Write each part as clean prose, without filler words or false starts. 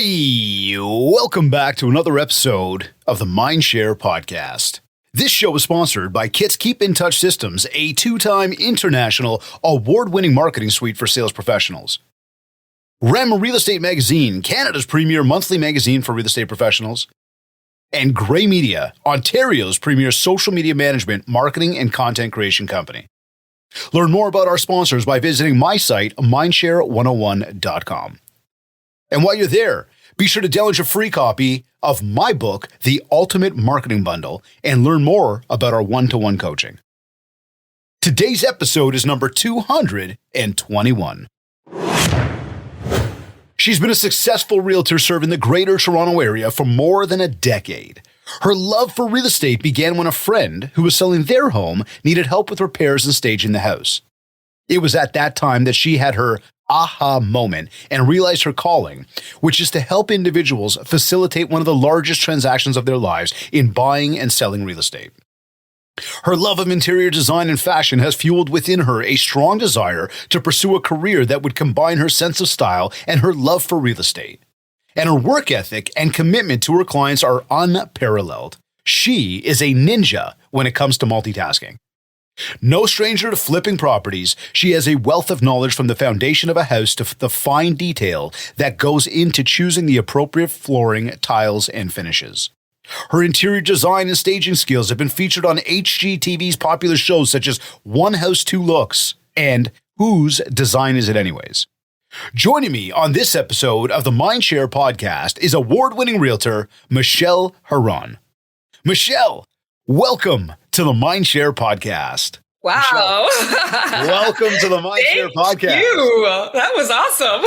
Hey, welcome back to another episode of the Mindshare podcast. This show is sponsored by Kit's Keep in Touch Systems, a two-time international award-winning marketing suite for sales professionals. REM Real Estate Magazine, Canada's premier monthly magazine for real estate professionals. And Grey Media, Ontario's premier social media management, marketing, and content creation company. Learn more about our sponsors by visiting my site, mindshare101.com. And while you're there, be sure to download your free copy of my book, The Ultimate Marketing Bundle, and learn more about our one-to-one coaching. Today's episode is number 221. She's been a successful realtor serving the Greater Toronto Area for more than a decade. Her love for real estate began when a friend who was selling their home needed help with repairs and staging the house. It was at that time that she had her aha moment and realized her calling, which is to help individuals facilitate one of the largest transactions of their lives in buying and selling real estate. Her love of interior design and fashion has fueled within her a strong desire to pursue a career that would combine her sense of style and her love for real estate. And her work ethic and commitment to her clients are unparalleled. She is a ninja when it comes to multitasking. No stranger to flipping properties, she has a wealth of knowledge from the foundation of a house to the fine detail that goes into choosing the appropriate flooring, tiles, and finishes. Her interior design and staging skills have been featured on HGTV's popular shows such as One House, Two Looks and Whose Design Is It Anyways? Joining me on this episode of the Mindshare podcast is award-winning realtor Miche Heron. Michelle, welcome to the Mindshare podcast. Wow. Michelle, welcome to the Mindshare podcast. Thank you. That was awesome.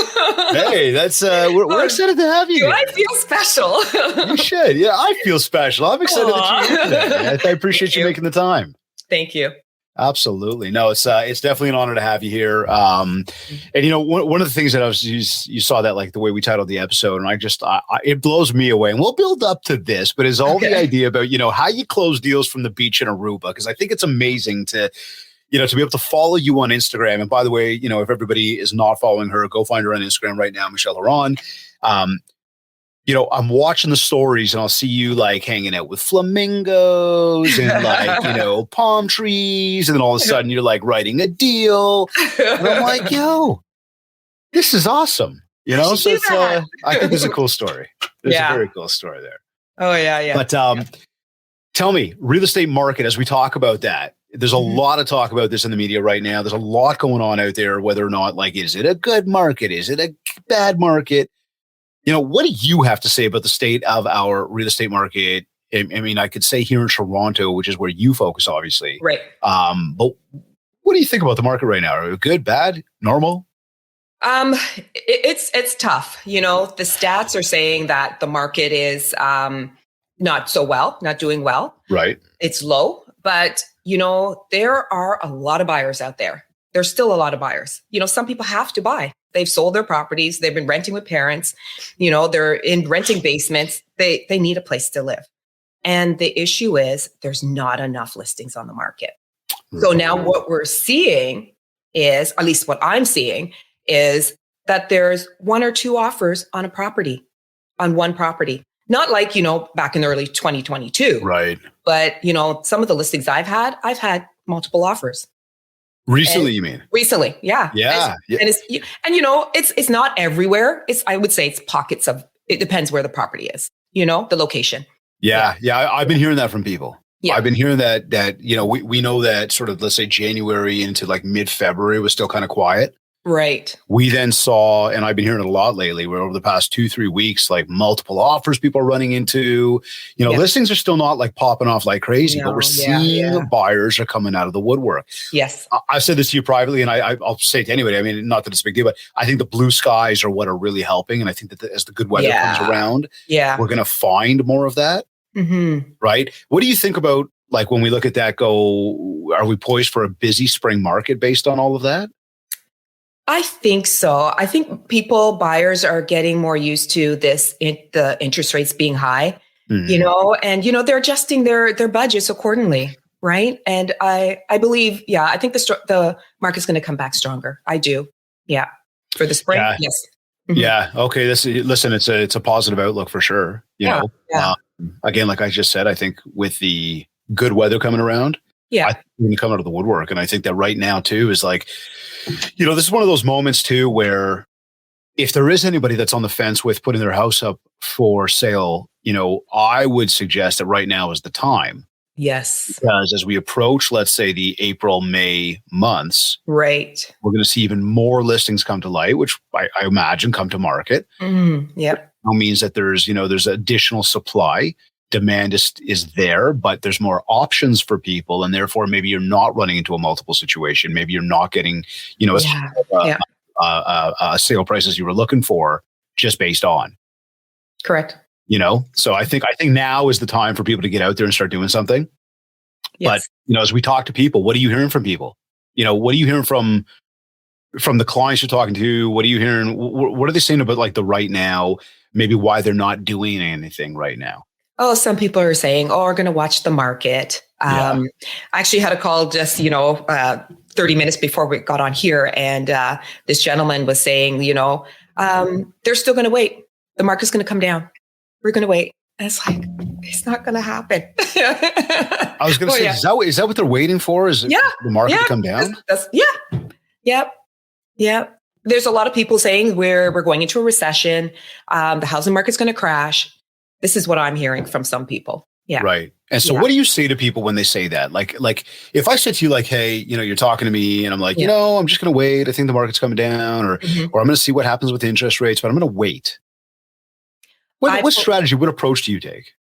Hey, that's we're excited to have you. Do here. I feel special? You should. Yeah, I feel special. I'm excited that you're here today. I appreciate you making the time. Thank you. Absolutely. No, it's definitely an honor to have you here. And you know, one of the things that you saw that like the way we titled the episode, and it blows me away. And we'll build up to this, but is all the idea about, you know, how you close deals from the beach in Aruba. Because I think it's amazing to be able to follow you on Instagram. And by the way, you know, if everybody is not following her, go find her on Instagram right now, Miche Heron. You know, I'm watching the stories and I'll see you like hanging out with flamingos and like, you know, palm trees. And then all of a sudden you're like writing a deal. And I'm like, yo, this is awesome. You know, so it's, I think it's a cool story. There's a very cool story there. Oh, yeah, yeah. But tell me, real estate market, as we talk about that, there's a lot of talk about this in the media right now. There's a lot going on out there, whether or not, like, is it a good market? Is it a bad market? You know, what do you have to say about the state of our real estate market? I mean, I could say here in Toronto, which is where you focus, obviously. Right. But what do you think about the market right now? Are it good, bad, normal? It's tough. You know, the stats are saying that the market is not so well, not doing well. Right. It's low, but you know, there are a lot of buyers out there. There's still a lot of buyers. You know, some people have to buy. They've sold their properties. They've been renting with parents. You know, they're in renting basements. They need a place to live. And the issue is there's not enough listings on the market. So now what we're seeing is, at least what I'm seeing, is that there's one or two offers on a property, on one property. Not like, you know, back in the early 2022. Right. But, you know, some of the listings I've had multiple offers. Recently, you mean? Recently, yeah. Yeah. And you know, it's not everywhere. I would say it's pockets of, it depends where the property is, you know, the location. Yeah. I've been hearing that from people. Yeah. I've been hearing that, you know, we know that sort of, let's say January into like mid-February was still kind of quiet. Right. We then saw, and I've been hearing it a lot lately, where over the past 2-3 weeks, like multiple offers people are running into, you know, listings are still not like popping off like crazy, but we're seeing buyers are coming out of the woodwork. Yes. I've said this to you privately, and I'll say it to anybody. I mean, not that it's a big deal, but I think the blue skies are what are really helping. And I think that as the good weather comes around, we're going to find more of that. Mm-hmm. Right. What do you think about, like, when we look at that, are we poised for a busy spring market based on all of that? I think so. I think buyers are getting more used to the interest rates being high, you know, and, you know, they're adjusting their budgets accordingly. Right. And I believe, I think the market's going to come back stronger. I do. Yeah. For the spring. Yes. Yeah. Okay. Listen, it's a positive outlook for sure. Yeah. Yeah. Again, like I just said, I think with the good weather coming around, I Yeah. think we're going to come out of the woodwork. And I think that right now too is like, this is one of those moments too, where if there is anybody that's on the fence with putting their house up for sale, I would suggest that right now is the time. Yes. Because as we approach, let's say the April, May months, Right. we're going to see even more listings come to light, which I imagine come to market. Yep. It means that there's additional supply. Demand is there, but there's more options for people, and therefore maybe you're not running into a multiple situation. Maybe you're not getting, sale prices you were looking for just based on. Correct. So I think now is the time for people to get out there and start doing something. Yes. But as we talk to people, what are you hearing from people? What are you hearing from the clients you're talking to? What are you hearing? What are they saying about like the right now? Maybe why they're not doing anything right now. Oh, some people are saying, we're going to watch the market. I actually had a call just, 30 minutes before we got on here. And this gentleman was saying, they're still going to wait. The market's going to come down. We're going to wait. And it's like, it's not going to happen. I was going to say, is that what they're waiting for? Is the market to come down? Yep. There's a lot of people saying we're going into a recession. The housing market's going to crash. This is what I'm hearing from some people. Yeah. Right. And so what do you say to people when they say that? Like if I said to you like, hey, you're talking to me and I'm like, I'm just going to wait. I think the market's coming down or I'm going to see what happens with interest rates, but I'm going to wait. What strategy, what approach do you take?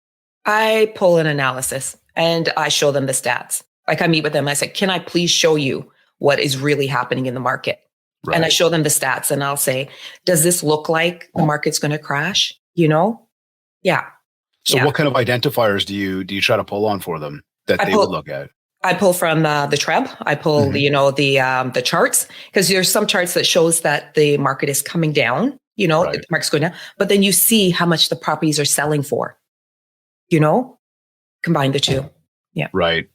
I pull an analysis and I show them the stats. Like I meet with them. I say, can I please show you what is really happening in the market? Right. And I show them the stats and I'll say, does this look like the market's going to crash? Yeah. So what kind of identifiers do you try to pull on for them that they would look at? I pull from the Treb. I pull the charts because there's some charts that shows that the market is coming down. The market's going down, but then you see how much the properties are selling for. Combine the two. Yeah. Right.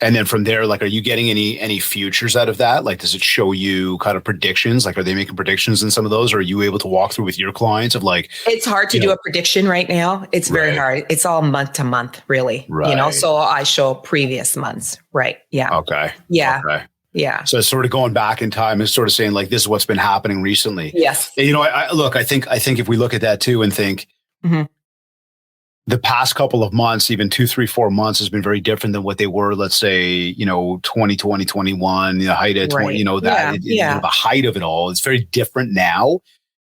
And then from there, like, are you getting any futures out of that? Like, does it show you kind of predictions? Like, are they making predictions in some of those? Or are you able to walk through with your clients of like? It's hard to do a prediction right now. It's very hard. It's all month to month, really. Right. So I show previous months. Right. Yeah. Okay. Yeah. Okay. Yeah. So it's sort of going back in time and sort of saying like, this is what's been happening recently. Yes. And, I think if we look at that too and think, the past couple of months, even 2, 3, 4 months has been very different than what they were, let's say, 2020, 21, the height of 20, the height of it all. It's very different now.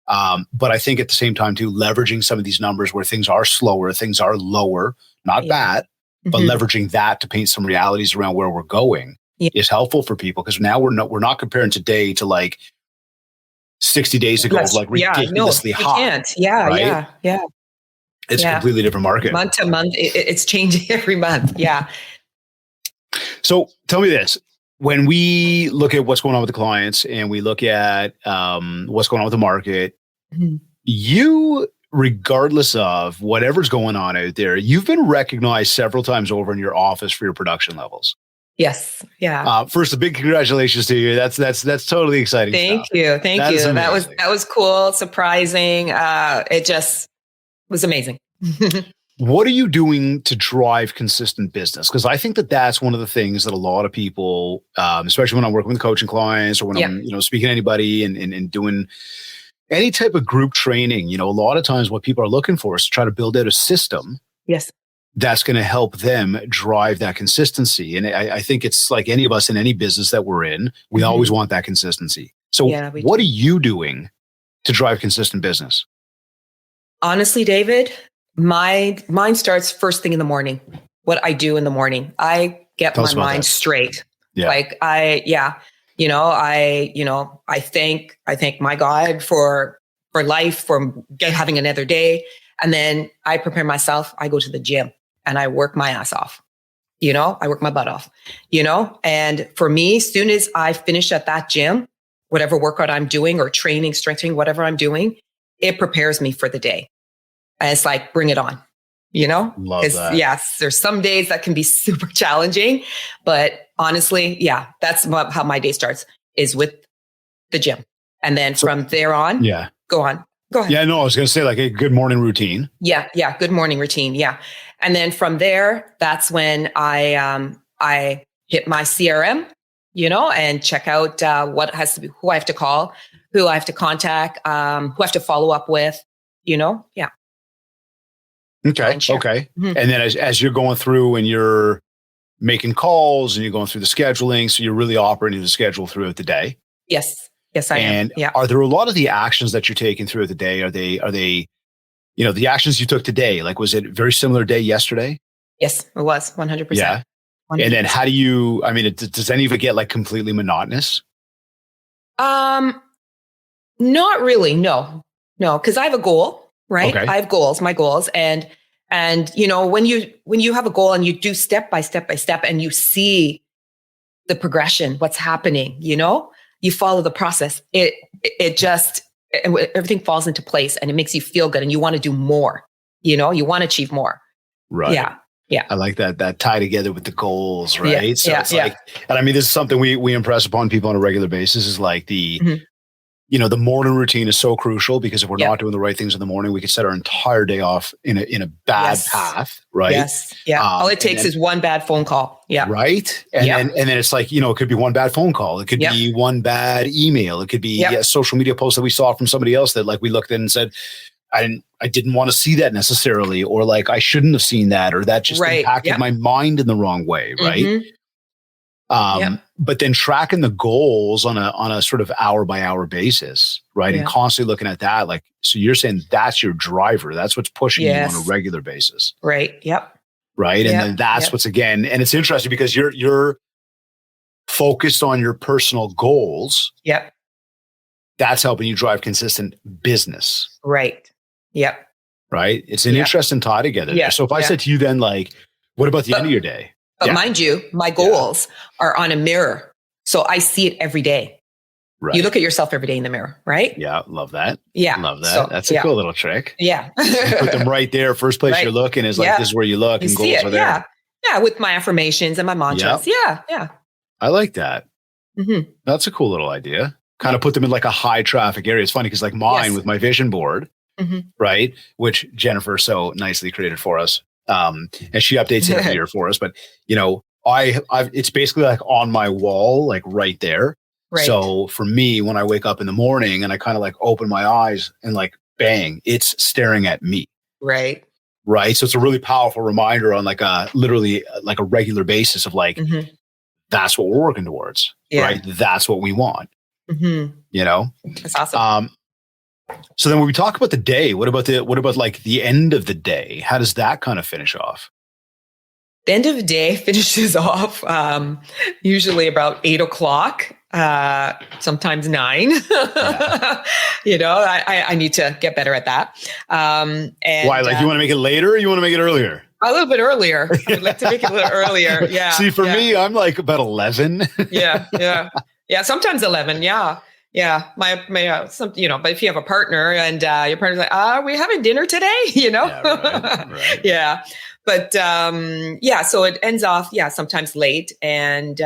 But I think at the same time too, leveraging some of these numbers where things are slower, things are lower, not bad, but leveraging that to paint some realities around where we're going is helpful for people. Because now we're not comparing today to like 60 days ago, of like ridiculously hot. Can't. Yeah. Right? Yeah. It's a completely different market. Month to month, it's changing every month. Yeah. So tell me this. When we look at what's going on with the clients and we look at what's going on with the market, you, regardless of whatever's going on out there, you've been recognized several times over in your office for your production levels. Yes. Yeah. First, a big congratulations to you. That's totally exciting. Thank you. Thank you. That was cool. Surprising. It just was amazing. What are you doing to drive consistent business? Because I think that's one of the things that a lot of people, especially when I'm working with coaching clients or when I'm speaking to anybody and doing any type of group training, a lot of times what people are looking for is to try to build out a system. Yes. That's going to help them drive that consistency. And I think it's like any of us in any business that we're in, we always want that consistency. So what are you doing to drive consistent business? Honestly, David, mine starts first thing in the morning. What I do in the morning, I get my mind straight. Yeah. Like I thank my God for life, for having another day. And then I prepare myself. I go to the gym and I work my ass off. I work my butt off, and for me, as soon as I finish at that gym, whatever workout I'm doing or training, strengthening, whatever I'm doing, it prepares me for the day. And it's like, bring it on, Love that. Yes, there's some days that can be super challenging, but honestly, that's how my day starts is with the gym. And then from there on, go on. Go ahead. Yeah, no, I was going to say like a good morning routine. Yeah. Good morning routine. Yeah. And then from there, that's when I hit my CRM, and check out what has to be, who I have to call, who I have to contact, who I have to follow up with, yeah. Okay. Okay. Mm-hmm. And then as you're going through and you're making calls and you're going through the scheduling, so you're really operating the schedule throughout the day. Yes, I am. And are there a lot of the actions that you're taking throughout the day? Are they, the actions you took today? Like, was it a very similar day yesterday? Yes, it was 100%. Yeah. 100%. And then how do you, does any of it get like completely monotonous? Not really. No, because I have a goal, right? Okay. I have goals, my goals. And when you have a goal and you do step by step and you see the progression, what's happening, you follow the process. Everything falls into place and it makes you feel good and you want to do more, you want to achieve more. Right. Yeah. Yeah. I like that tie together with the goals, right? Yeah. So it's like, and this is something we impress upon people on a regular basis is like the morning routine is so crucial because if we're not doing the right things in the morning, we could set our entire day off in a bad path, right? Yes. Yeah. All it takes is one bad phone call. Yeah. Right. And then it's like, it could be one bad phone call. It could be one bad email. It could be a social media post that we saw from somebody else that like we looked at and said, I didn't want to see that necessarily, or like I shouldn't have seen that, or that just impacted my mind in the wrong way. Right. Mm-hmm. But then tracking the goals on a sort of hour by hour basis, right? And constantly looking at that, like, so you're saying that's your driver. That's what's pushing you on a regular basis. Right. Yep. Right. And then that's what's again, and it's interesting because you're focused on your personal goals. Yep. That's helping you drive consistent business. Right. Yep. Right. It's an interesting tie together. Yeah. So if I said to you then, like, what about the end of your day? But mind you, my goals are on a mirror. So I see it every day. Right. You look at yourself every day in the mirror, right? Yeah. Love that. Yeah. Love that. So, that's a cool little trick. Yeah. Put them right there. First place you're looking is like, this is where you look and goals are there. Yeah. Yeah. With my affirmations and my mantras. Yep. Yeah. I like that. Mm-hmm. That's a cool little idea. Kind of put them in like a high traffic area. It's funny because like mine with my vision board, right? Which Jennifer so nicely created for us. And she updates it every year for us, but I've it's basically like on my wall, like right there. Right. So for me, when I wake up in the morning and I kind of like open my eyes and like, bang, it's staring at me. Right. Right. So it's a really powerful reminder on like literally like a regular basis of like, that's what we're working towards. Yeah. Right. That's what we want. That's awesome. So then when we talk about the day, what about like the end of the day? How does that kind of finish off? The end of the day finishes off usually about 8 o'clock, sometimes 9. I need to get better at that. And why? Like you want to make it later or you want to make it earlier? A little bit earlier. I would like to make it a little earlier. Yeah. See, for me, I'm like about 11. Yeah. Sometimes 11. Yeah. Yeah. My but if you have a partner and your partner's like, are we having dinner today? Yeah, right. Yeah. But, so it ends off, sometimes late. And,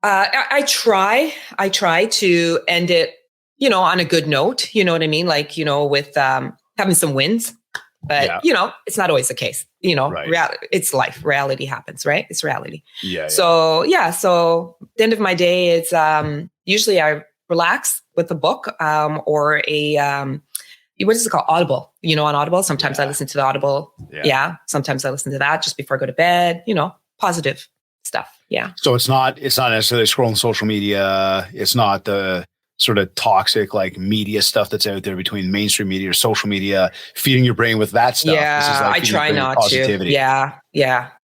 I try to end it, on a good note, you know what I mean? Like, with, having some wins, but it's not always the case, it's life. Reality happens, right? It's reality. Yeah. So, so the end of my day is, usually I relax with a book, or a, what is it called? Audible, on Audible. Sometimes I listen to the Audible. Yeah. Sometimes I listen to that just before I go to bed, positive stuff. Yeah. So it's not necessarily scrolling social media. It's not the sort of toxic like media stuff that's out there between mainstream media or social media, feeding your brain with that stuff. Yeah. This is like I try not to.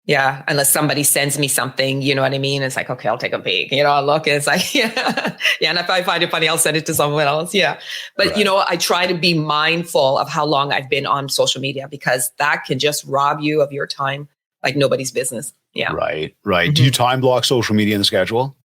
Yeah. Unless somebody sends me something, you know what I mean? It's like, okay, I'll take a peek, I'll look. And it's like, yeah. And if I find it funny, I'll send it to someone else. Yeah. But, I try to be mindful of how long I've been on social media because that can just rob you of your time like nobody's business. Yeah. Right. Mm-hmm. Do you time block social media in the schedule?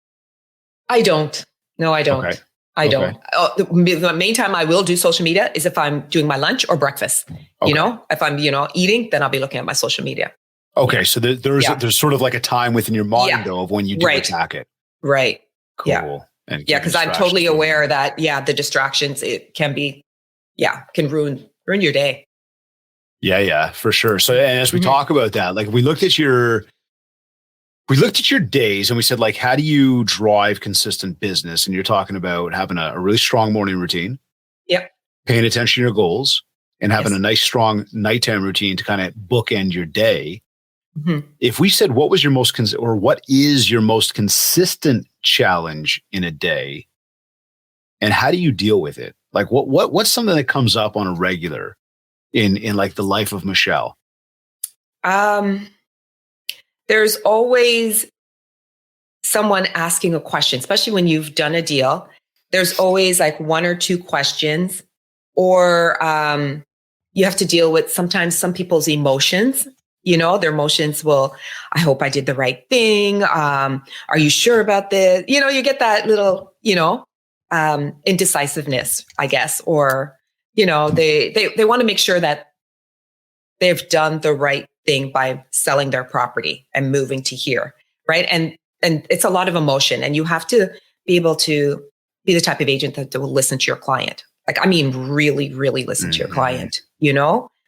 I don't. No, I don't. Okay. I don't. The main time I will do social media is if I'm doing my lunch or breakfast. Okay. If I'm, eating, then I'll be looking at my social media. Okay. So there's sort of like a time within your mind though of when you do attack it. Right. Cool. Yeah. Because I'm totally aware that, the distractions, it can be can ruin your day. Yeah, for sure. So, and as we talk about that, like we looked at your days and we said, like, how do you drive consistent business? And you're talking about having a really strong morning routine. Yep. Paying attention to your goals and having Yes. a nice, strong nighttime routine to kind of bookend your day. Mm-hmm. If we said, what is your most consistent challenge in a day? And how do you deal with it? Like what's something that comes up on a regular in like the life of Michelle? There's always someone asking a question, especially when you've done a deal. There's always like one or two questions, or you have to deal with sometimes some people's emotions. Their emotions will, I hope I did the right thing. Are you sure about this? You get that little, indecisiveness, I guess, or, they want to make sure that they've done the right thing by selling their property and moving to here. Right. And it's a lot of emotion, and you have to be able to be the type of agent that will listen to your client. Like, I mean, really, really listen to your client,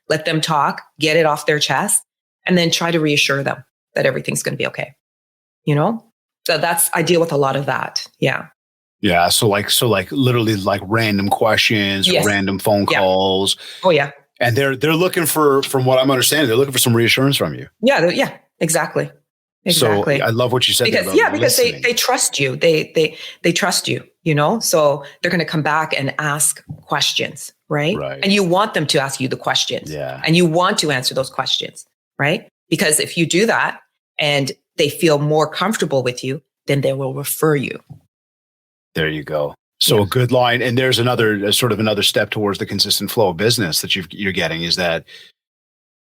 let them talk, get it off their chest, and then try to reassure them that everything's going to be okay. So I deal with a lot of that. Yeah. Yeah. So literally like random questions, Yes. random phone calls. Oh yeah. And they're looking for, from what I'm understanding, they're looking for some reassurance from you. Yeah. Exactly. So I love what you said. Because they trust you. They trust you, so they're going to come back and ask questions. Right. And you want them to ask you the questions. Yeah. And you want to answer those questions. Right. Because if you do that and they feel more comfortable with you, then they will refer you. There you go. So a good line. And there's another step towards the consistent flow of business that you're getting is that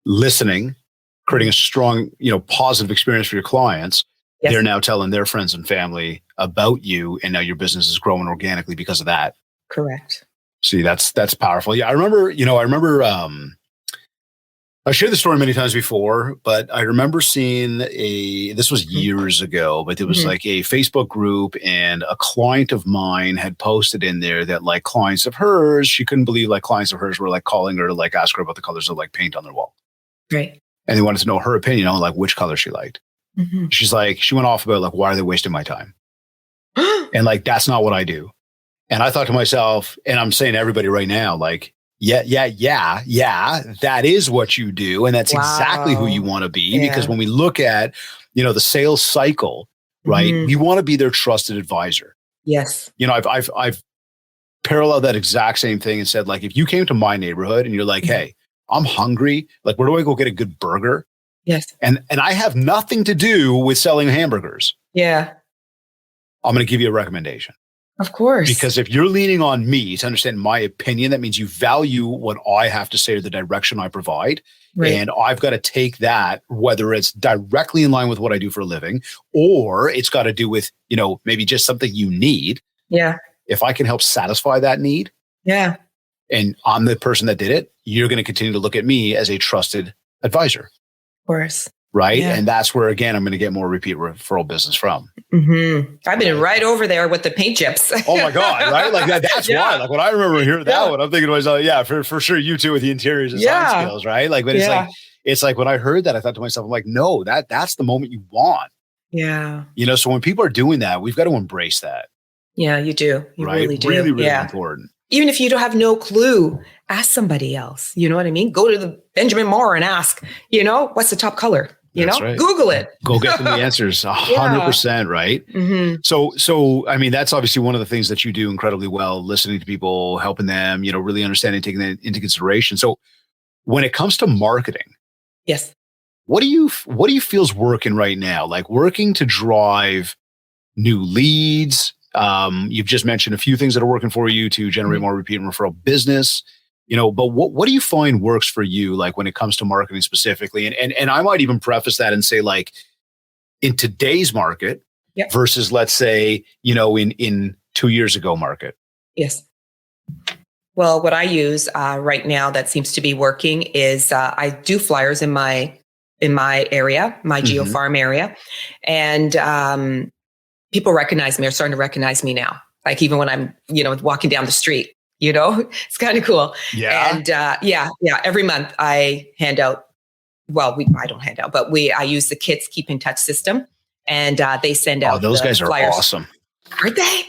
listening, creating a strong, positive experience for your clients. Yes. They're now telling their friends and family about you, and now your business is growing organically because of that. Correct. See, that's powerful. Yeah, I remember, I've shared the story many times before, but I remember seeing this was years ago, but it was like a Facebook group, and a client of mine had posted in there that like clients of hers, she couldn't believe like clients of hers were like calling her to like ask her about the colors of like paint on their wall. Right. And they wanted to know her opinion on like which color she liked. Mm-hmm. She went off about like, why are they wasting my time? And like, that's not what I do. And I thought to myself, and I'm saying to everybody right now, like, yeah, that is what you do. And that's exactly who you want to be. Because when we look at, the sales cycle, right, we want to be their trusted advisor. Yes. I've paralleled that exact same thing and said, like, if you came to my neighborhood and you're like, hey, I'm hungry, like, where do I go get a good burger? Yes. And I have nothing to do with selling hamburgers. Yeah. I'm going to give you a recommendation. Of course. Because if you're leaning on me to understand my opinion, that means you value what I have to say or the direction I provide. Right. And I've got to take that, whether it's directly in line with what I do for a living, or it's got to do with, maybe just something you need. Yeah. If I can help satisfy that need. Yeah. And I'm the person that did it, you're going to continue to look at me as a trusted advisor. Of course. Right. Yeah. And that's where, again, I'm going to get more repeat referral business from. Mm-hmm. I've been right over there with the paint chips. Oh my God. Right. Like that's why, like when I remember hearing that one, I'm thinking to myself, for sure. You too, with the interiors and design skills. Right. Like, but it's like when I heard that, I thought to myself, I'm like, no, that's the moment you want. Yeah. So when people are doing that, we've got to embrace that. Yeah, you do. You really do. Really, really important. Even if you don't have no clue, ask somebody else. You know what I mean? Go to the Benjamin Moore and ask, what's the top color? Right. Google it. Go get them the answers. 100%. Right. Mm-hmm. So, I mean, that's obviously one of the things that you do incredibly well, listening to people, helping them, really understanding, taking that into consideration. So when it comes to marketing, yes. What do you feel's working right now? Like working to drive new leads. You've just mentioned a few things that are working for you to generate more repeat and referral business. But what do you find works for you, like when it comes to marketing specifically? And I might even preface that and say, like, in today's market versus, let's say, in 2 years ago market. Yes. Well, what I use right now that seems to be working is I do flyers in my area, my geofarm area, and people recognize me, are starting to recognize me now. Like even when I'm walking down the street. It's kind of cool. Yeah. And every month I hand out, I don't hand out, but I use the Kids Keep in Touch system, and they send out those the guys are flyers. awesome. Aren't they?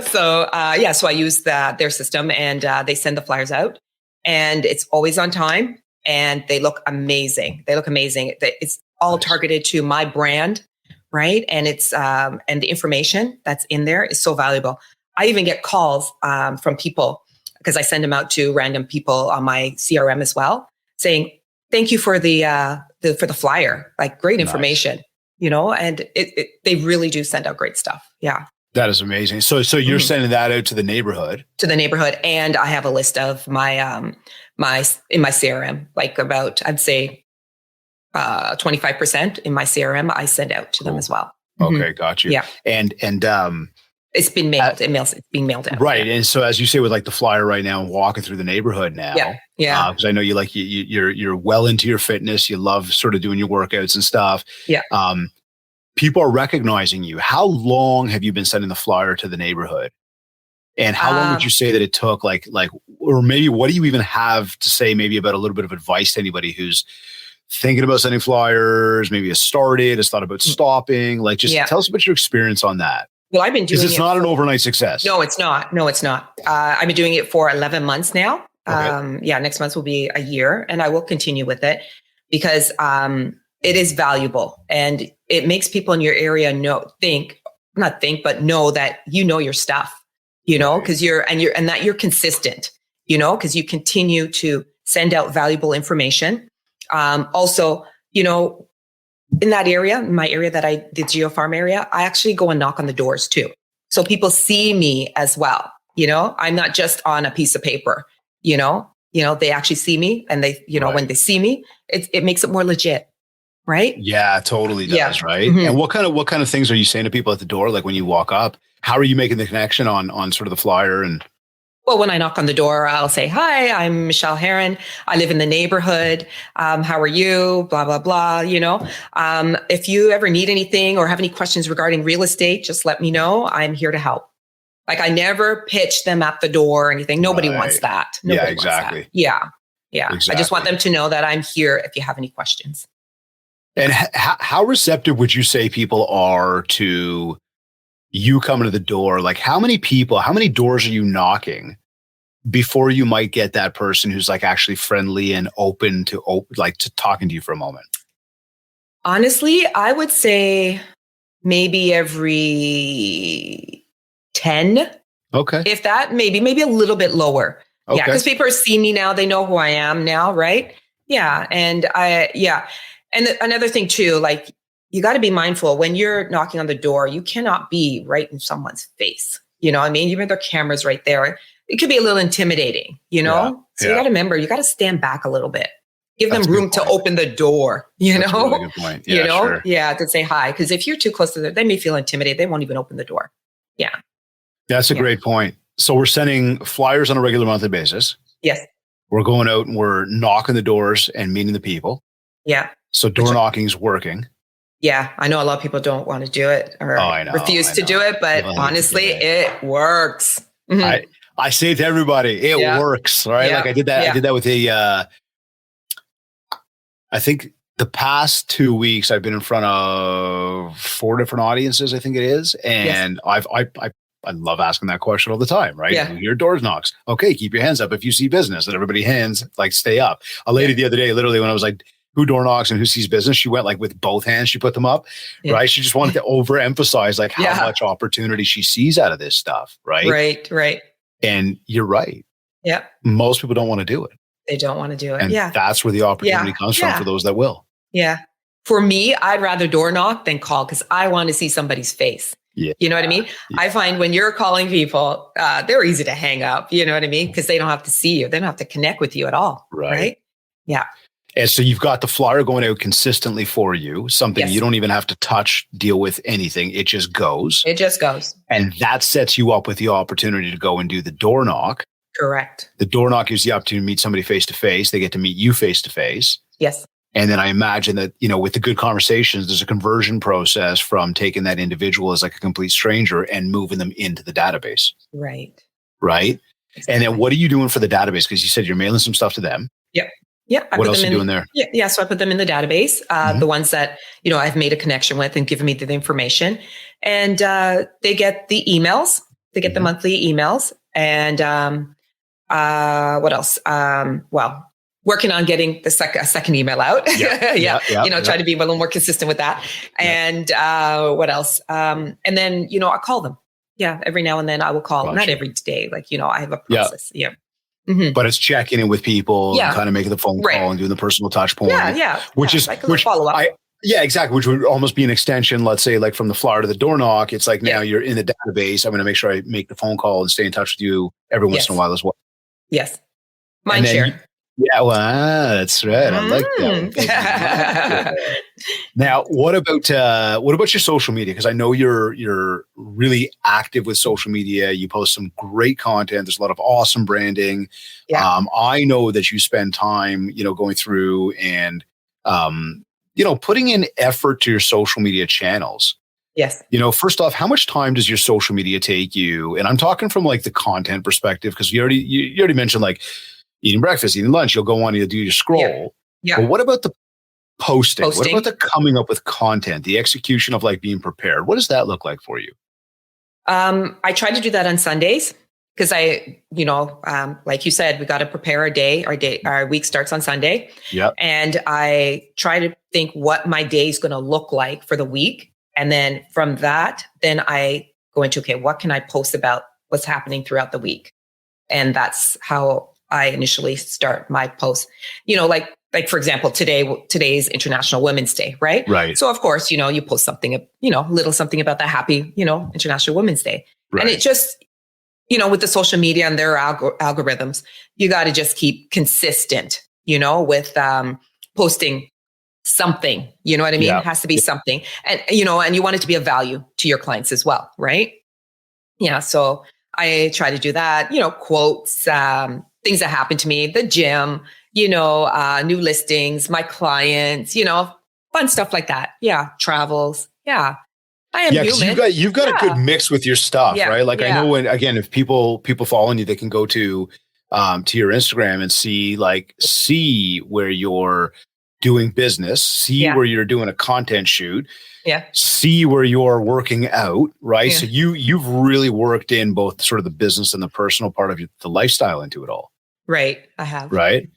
So I use their system, and they send the flyers out, and it's always on time, and they look amazing. It's all targeted to my brand, right? And it's and the information that's in there is so valuable. I even get calls from people, because I send them out to random people on my CRM as well, saying, "Thank you for the flyer, like great information." And they really do send out great stuff. Yeah. That is amazing. So you're sending that out to the neighborhood? To the neighborhood. And I have a list of my, in my CRM, like about, I'd say, 25% in my CRM, I send out to them as well. Okay. Got you. Yeah. And it's been mailed. It's being mailed out. Right. And so as you say, with like the flyer right now and walking through the neighborhood now. Yeah. Because I know you're well into your fitness. You love sort of doing your workouts and stuff. Yeah. People are recognizing you. How long have you been sending the flyer to the neighborhood? And how long would you say that it took? Like, or maybe what do you even have to say maybe about a little bit of advice to anybody who's thinking about sending flyers, maybe has started, has thought about stopping? Like, just tell us about your experience on that. Well, I've been doing it. Because it's not an overnight success. No, it's not. I've been doing it for 11 months now. Okay. Next month will be a year, and I will continue with it because it is valuable, and it makes people in your area know that you know your stuff, because you're consistent, because you continue to send out valuable information. Also, in that area, in my area the geofarm area, I actually go and knock on the doors too. So people see me as well. I'm not just on a piece of paper, they actually see me, and they, when they see me, it makes it more legit. Right? Yeah, totally does. Right. Mm-hmm. And what kind of things are you saying to people at the door? Like when you walk up, how are you making the connection on sort of the flyer? And well, when I knock on the door, I'll say, "Hi, I'm Miche Heron. I live in the neighborhood. How are you? Blah, blah, blah." If you ever need anything or have any questions regarding real estate, just let me know. I'm here to help. Like, I never pitch them at the door or anything. Nobody wants that. Nobody wants that. Yeah. Exactly. I just want them to know that I'm here if you have any questions. And how receptive would you say people are to you coming to the door? Like, how many doors are you knocking before you might get that person who's like actually friendly and open to talking to you for a moment? Honestly, I would say maybe every 10. Okay. If that, maybe a little bit lower. Okay. Yeah, because people see me now. They know who I am now, right? Yeah. And And another thing too, like, you got to be mindful when you're knocking on the door, you cannot be right in someone's face. You know what I mean? Even their camera's right there. It could be a little intimidating, So you got to remember, you got to stand back a little bit. Give them room to open the door, That's a really good point. Yeah, sure. Yeah, to say hi. Because if you're too close to them, they may feel intimidated. They won't even open the door. Yeah. That's a great point. So we're sending flyers on a regular monthly basis. Yes. We're going out and we're knocking the doors and meeting the people. Yeah. So door knocking's working. Yeah. I know a lot of people don't want to do it or refuse to do it, but honestly, it works. Mm-hmm. I say it to everybody, it works. Right. Yeah. Like I did that. Yeah. I did that with I think the past 2 weeks I've been in front of 4 different audiences, I think it is. And I love asking that question all the time, right? Yeah. You hear doors knocks. Okay, keep your hands up if you see business. And everybody hands, like, stay up. A lady the other day, literally, when I was like, who door knocks and who sees business, she went like with both hands, she put them up, right? She just wanted to overemphasize like how much opportunity she sees out of this stuff, right? Right. And you're right. Yeah. Most people don't want to do it. They don't want to do it. And that's where the opportunity comes from for those that will. Yeah. For me, I'd rather door knock than call because I want to see somebody's face. Yeah. You know what I mean? Yeah. I find when you're calling people, they're easy to hang up. You know what I mean? Because they don't have to see you. They don't have to connect with you at all. Right? Yeah. And so you've got the flyer going out consistently for you, something you don't even have to touch, deal with anything. It just goes. It just goes. And that sets you up with the opportunity to go and do the door knock. Correct. The door knock gives you the opportunity to meet somebody face to face. They get to meet you face to face. Yes. And then I imagine that, with the good conversations, there's a conversion process from taking that individual as like a complete stranger and moving them into the database. Right. Right. Exactly. And then what are you doing for the database? Because you said you're mailing some stuff to them. Yep. Yeah. What else are you doing there? Yeah. So I put them in the database, the ones that, I've made a connection with and given me the information. And they get the emails. They get the monthly emails. And what else? Working on getting the second email out. Try to be a little more consistent with that. And what else? And then, I'll call them. Yeah. Every now and then I will call, not every day. Like, I have a process. Yeah. But it's checking in with people and kind of making the phone call and doing the personal touch point. Which follow up. Yeah, exactly. Which would almost be an extension, let's say, like from the flyer to the door knock. It's like now you're in the database. I'm going to make sure I make the phone call and stay in touch with you every once in a while as well. Yes. Mind share. Yeah, well, that's right. I like that. Now, what about your social media? Because I know you're really active with social media. You post some great content. There's a lot of awesome branding. Yeah. I know that you spend time, going through and putting in effort to your social media channels. Yes. First off, how much time does your social media take you? And I'm talking from like the content perspective, because you already mentioned like eating breakfast, eating lunch, you'll go on, you'll do your scroll. Yeah. But what about the posting? What about the coming up with content, the execution of like being prepared? What does that look like for you? I try to do that on Sundays because like you said, we got to prepare our day. Our week starts on Sunday. Yeah. And I try to think what my day is going to look like for the week. And then from that, then I go into, okay, what can I post about what's happening throughout the week? And that's how I initially start my posts, like for example, today's International Women's Day, right? Right. So of course, you post something, little something about the happy, International Women's Day. Right. And it just, with the social media and their algorithms, you got to just keep consistent, with posting something, you know what I mean? Yeah. It has to be something. And, and you want it to be of value to your clients as well, right? Yeah. So I try to do that, quotes, things that happen to me, the gym, new listings, my clients, fun stuff like that. Yeah. Travels. Yeah. I am human. You've got a good mix with your stuff, right? Like I know if people following you, they can go to your Instagram and see where you're doing business, see where you're doing a content shoot, see where you're working out, right? Yeah. So you've really worked in both sort of the business and the personal part of the lifestyle into it all. Right. I have. Right.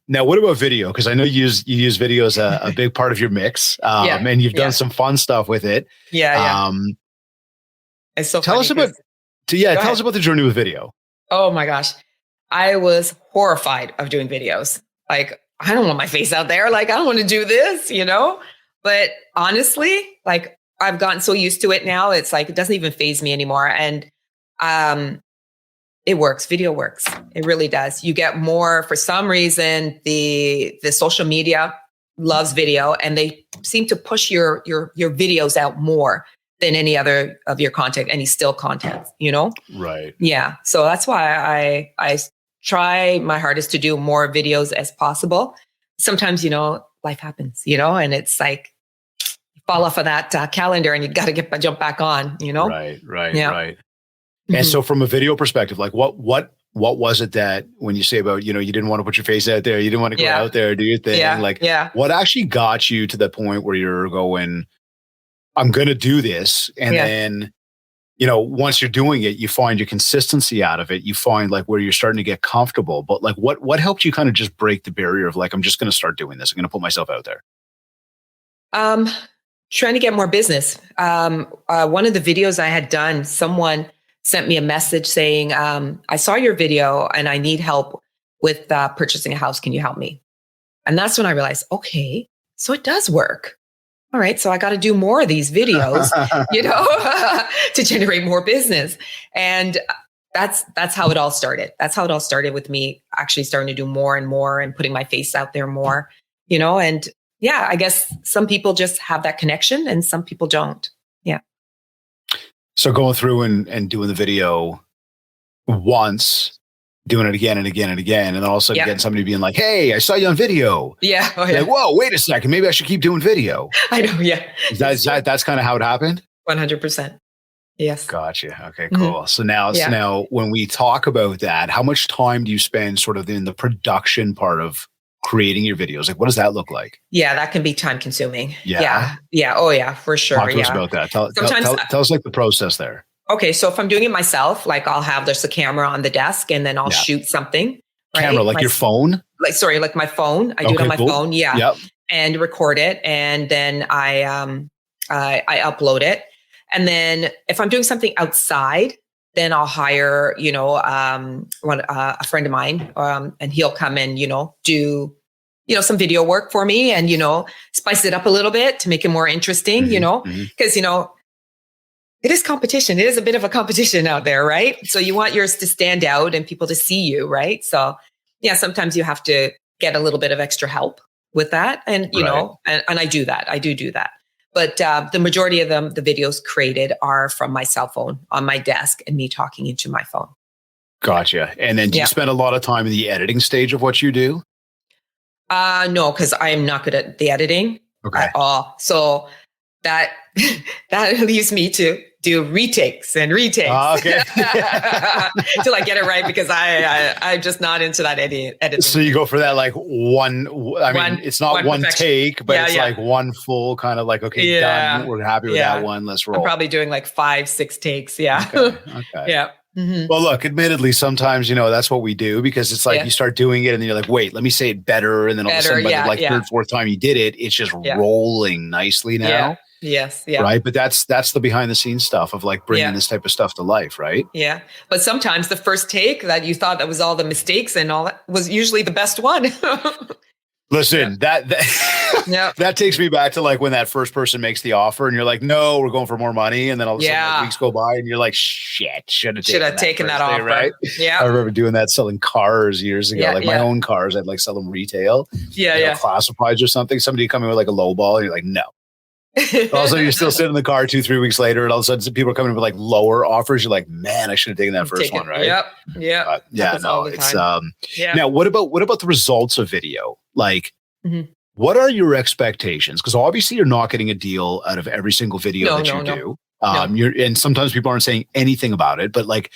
Now, what about video? Because I know you use video as a big part of your mix, and you've done some fun stuff with it. Yeah. It's so tell us about the journey with video. Oh my gosh, I was horrified of doing videos. Like, I don't want my face out there. Like, I don't want to do this, But honestly, like, I've gotten so used to it now. It's like it doesn't even faze me anymore, and it works. Video works. It really does. You get more, for some reason, the social media loves video, and they seem to push your videos out more than any other of your content, any still content, Right. Yeah. So that's why I try my hardest to do more videos as possible. Sometimes, life happens, and it's like you fall off of that calendar and you got to jump back on, Right. Right. And so from a video perspective, like what was it that when you say about, you didn't want to put your face out there, you didn't want to go out there, do your thing, what actually got you to the point where you're going, I'm going to do this. And then, once you're doing it, you find your consistency out of it. You find like where you're starting to get comfortable, but like what helped you kind of just break the barrier of like, I'm just going to start doing this. I'm going to put myself out there. Trying to get more business. One of the videos I had done, someone sent me a message saying, I saw your video and I need help with purchasing a house. Can you help me? And that's when I realized, okay, so it does work. All right. So I got to do more of these videos, to generate more business. And that's how it all started. That's how it all started with me actually starting to do more and more and putting my face out there more, and I guess some people just have that connection and some people don't. Yeah. So going through and doing the video once, doing it again and again and again. And then all of a sudden Yeah. getting somebody being like, hey, I saw you on video. Yeah. Oh, You're yeah. like, whoa, wait a second. Maybe I should keep doing video. I know. Yeah. That's kind of how it happened? 100%. Yes. Gotcha. Okay, cool. So now, Yeah. when we talk about that, how much time do you spend sort of in the production part of creating your videos? Like, what does that look like? Yeah, that can be time consuming. Yeah. Yeah. Oh, yeah, for sure. Talk to us Yeah. about that. Sometimes, Tell us like the process there. okay, so if I'm doing it myself, like there's a camera on the desk and then I'll shoot something. Right? Camera, like your phone? Like my phone. I do it on my phone. Yeah. Yep. And record it. And then I upload it. And then if I'm doing something outside, then I'll hire, a friend of mine, and he'll come and, do, some video work for me and, spice it up a little bit to make it more interesting, because, it is competition. It is a bit of a competition out there, right? So you want yours to stand out and people to see you, right? So yeah, sometimes you have to get a little bit of extra help with that. And, and I do that. I do that. But the majority of them, the videos created are from my cell phone on my desk and me talking into my phone. Gotcha. And then do you spend a lot of time in the editing stage of what you do? No, because I am not good at the editing at all. So that leaves me to do retakes and retakes till I get it right, because I'm just not into that editing. So you go for that like it's not one take, but it's like one full kind of like, done. We're happy with that one. Let's roll. I'm probably doing like 5-6 takes. Yeah. Okay. Yeah. Mm-hmm. Well, look, admittedly, sometimes, that's what we do, because it's like you start doing it and then you're like, wait, let me say it better. And then all of a sudden, by the third, fourth time you did it, it's just rolling nicely now. Yeah. Yes. Yeah. Right. But that's the behind the scenes stuff of like bringing this type of stuff to life. Right. Yeah. But sometimes the first take that you thought that was all the mistakes and all that was usually the best one. Listen, that takes me back to like when that first person makes the offer and you're like, no, we're going for more money. And then all of a sudden like, weeks go by and you're like, shit, should have taken that offer. Right. Yeah. I remember doing that, selling cars years ago, my own cars. I'd like sell them retail. Yeah. Classifieds or something. Somebody come in with like a low ball and you're like, no. Also, you're still sitting in the car 2-3 weeks later, and all of a sudden, some people are coming in with like lower offers. You're like, man, I should have taken that first one, right? Yep. Yeah. It's now. What about the results of video? Like, what are your expectations? Because obviously, you're not getting a deal out of every single video that you do. And sometimes people aren't saying anything about it, but like,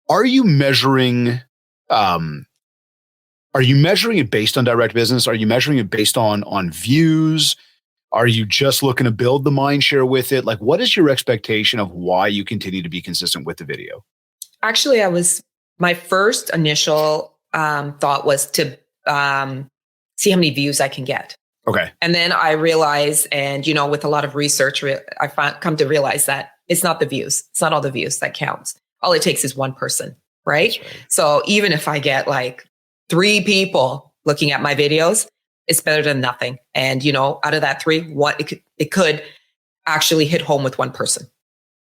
are you measuring? Are you measuring it based on direct business? Are you measuring it based on views? Are you just looking to build the mind share with it? Like, what is your expectation of why you continue to be consistent with the video? Actually, my first initial thought was to see how many views I can get. Okay. And then I realized, and with a lot of research, I come to realize that it's not the views. It's not all the views that counts. All it takes is one person, right? So even if I get like 3 people looking at my videos, it's better than nothing. And, out of that 3, it could actually hit home with one person.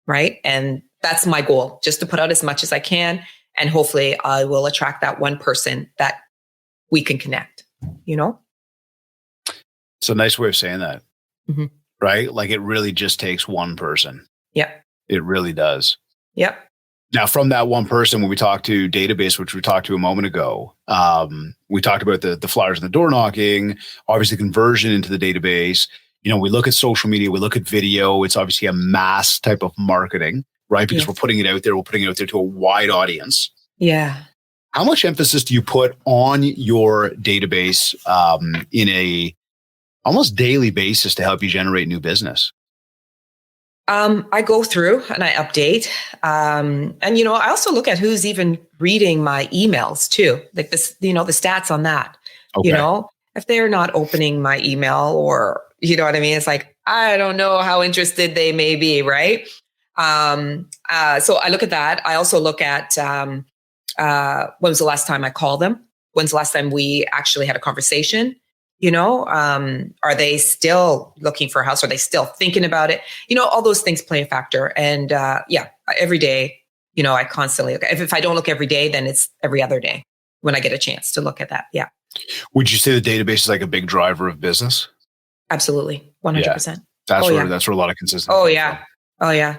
Right. And that's my goal, just to put out as much as I can. And hopefully I will attract that one person that we can connect, It's a nice way of saying that. Mm-hmm. Right. Like it really just takes one person. Yep. It really does. Yep. Now, from that one person, when we talked to database, which we talked to a moment ago, we talked about the flyers and the door knocking, obviously conversion into the database. We look at social media, we look at video. It's obviously a mass type of marketing, right? Because we're putting it out there. We're putting it out there to a wide audience. Yeah. How much emphasis do you put on your database in a almost daily basis to help you generate new business? I go through and I update. And, I also look at who's even reading my emails too. Like this, the stats on that, if they're not opening my email or, you know what I mean? It's like, I don't know how interested they may be. Right. So I look at that. I also look at, when was the last time I called them? When's the last time we actually had a conversation? Are they still looking for a house? Are they still thinking about it? All those things play a factor. And every day, I constantly look. If I don't look every day, then it's every other day when I get a chance to look at that. Yeah. Would you say the database is like a big driver of business? Absolutely. 100%. That's where a lot of consistency. Oh yeah. Oh yeah.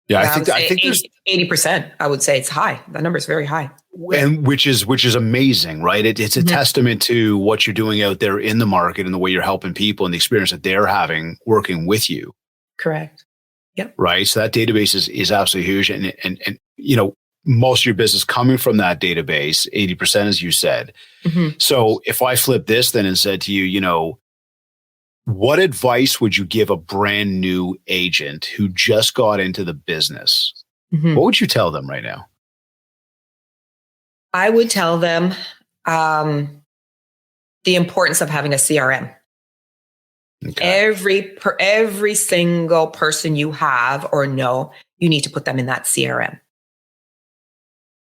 Yeah. I think there's 80%. I would say it's high. That number is very high. And which is amazing, right? It's a testament to what you're doing out there in the market and the way you're helping people and the experience that they're having working with you. Correct. Yep. Right. So that database is absolutely huge. And most of your business coming from that database, 80%, as you said. So if I flip this then and said to you, what advice would you give a brand new agent who just got into the business? What would you tell them right now? I would tell them the importance of having a CRM. Okay. Every single person you have or know, you need to put them in that CRM.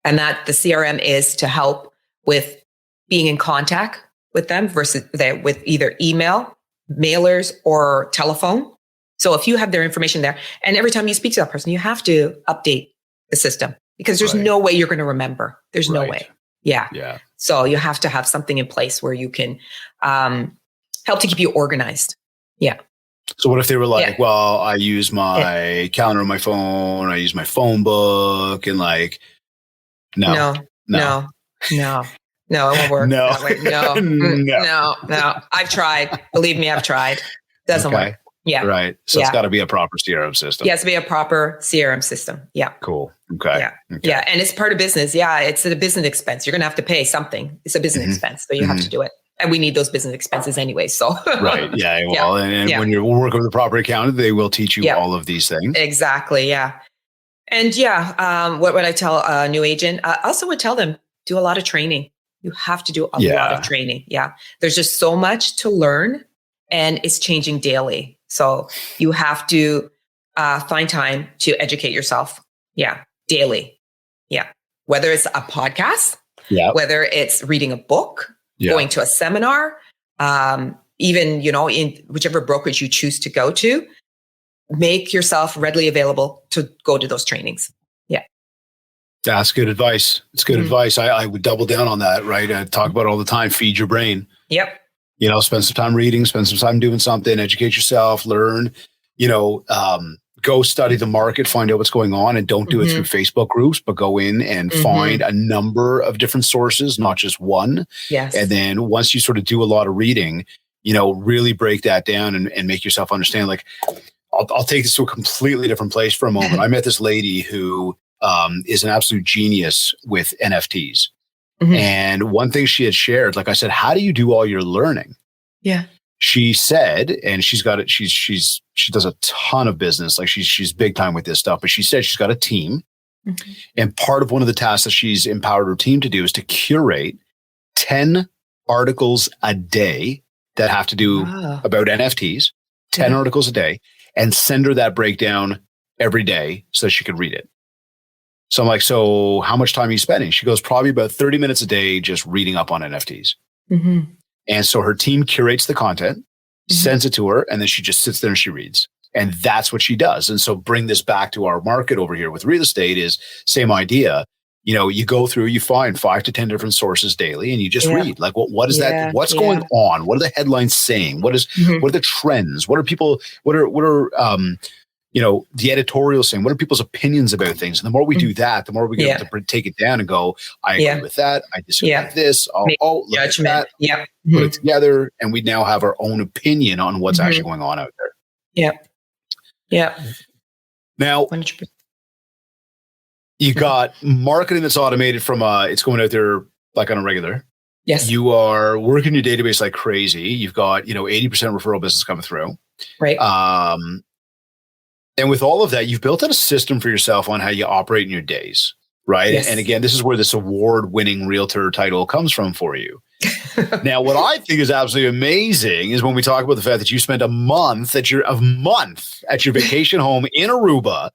And that the CRM is to help with being in contact with them versus with either email, mailers, or telephone. So if you have their information there, and every time you speak to that person, you have to update the system because there's no way you're going to remember. There's no way. Yeah. So you have to have something in place where you can help to keep you organized. Yeah. So what if they were like, well, I use my calendar on my phone, I use my phone book, and like, no, it won't work. No. That way. No. I've tried. Believe me, I've tried. Doesn't work. Yeah. Right. So it's got to be a proper CRM system. Yeah, it has to be a proper CRM system. Yeah. Cool. Okay. Yeah. And it's part of business. Yeah. It's a business expense. You're going to have to pay something. It's a business expense. So you have to do it. And we need those business expenses anyway. So right. Yeah. Well, and when you're working with the proper accountant, they will teach you all of these things. Exactly. Yeah. And what would I tell a new agent? I also would tell them, do a lot of training. You have to do a lot of training. Yeah. There's just so much to learn and it's changing daily. So you have to find time to educate yourself. Yeah. Daily. Yeah. Whether it's a podcast, whether it's reading a book, going to a seminar, even, in whichever brokerage you choose to go to, make yourself readily available to go to those trainings. Yeah. That's good advice. It's good advice. I would double down on that, right? I talk about it all the time, feed your brain. Yep. Spend some time reading, spend some time doing something, educate yourself, learn, go study the market, find out what's going on, and don't do it through Facebook groups, but go in and find a number of different sources, not just one. Yes. And then once you sort of do a lot of reading, really break that down and make yourself understand, like, I'll take this to a completely different place for a moment. I met this lady who is an absolute genius with NFTs. And one thing she had shared, like I said, how do you do all your learning? Yeah. She said, and she's got it. She does a ton of business. Like she's big time with this stuff, but she said she's got a team. And part of one of the tasks that she's empowered her team to do is to curate 10 articles a day that have to do about NFTs, 10 articles a day, and send her that breakdown every day so she could read it. So I'm like, so how much time are you spending? She goes, probably about 30 minutes a day just reading up on NFTs. And so her team curates the content, sends it to her, and then she just sits there and she reads. And that's what she does. And so bring this back to our market over here with real estate is same idea. You go through, you find 5 to 10 different sources daily and you just read like, what is that? What's going on? What are the headlines saying? What are the trends? What are people, what are the editorial saying? What are people's opinions about things? And the more we do that, the more we get able to take it down and go, I agree with that. I disagree with this. Look judgment. at that. Put it together. And we now have our own opinion on what's actually going on out there. Yeah. Now, 100%. You got marketing that's automated from it's going out there like on a regular. Yes. You are working your database like crazy. You've got, 80% referral business coming through. Right. And with all of that, you've built out a system for yourself on how you operate in your days, right? Yes. And again, this is where this award-winning realtor title comes from for you. Now, what I think is absolutely amazing is when we talk about the fact that you spent a month at your vacation home in Aruba,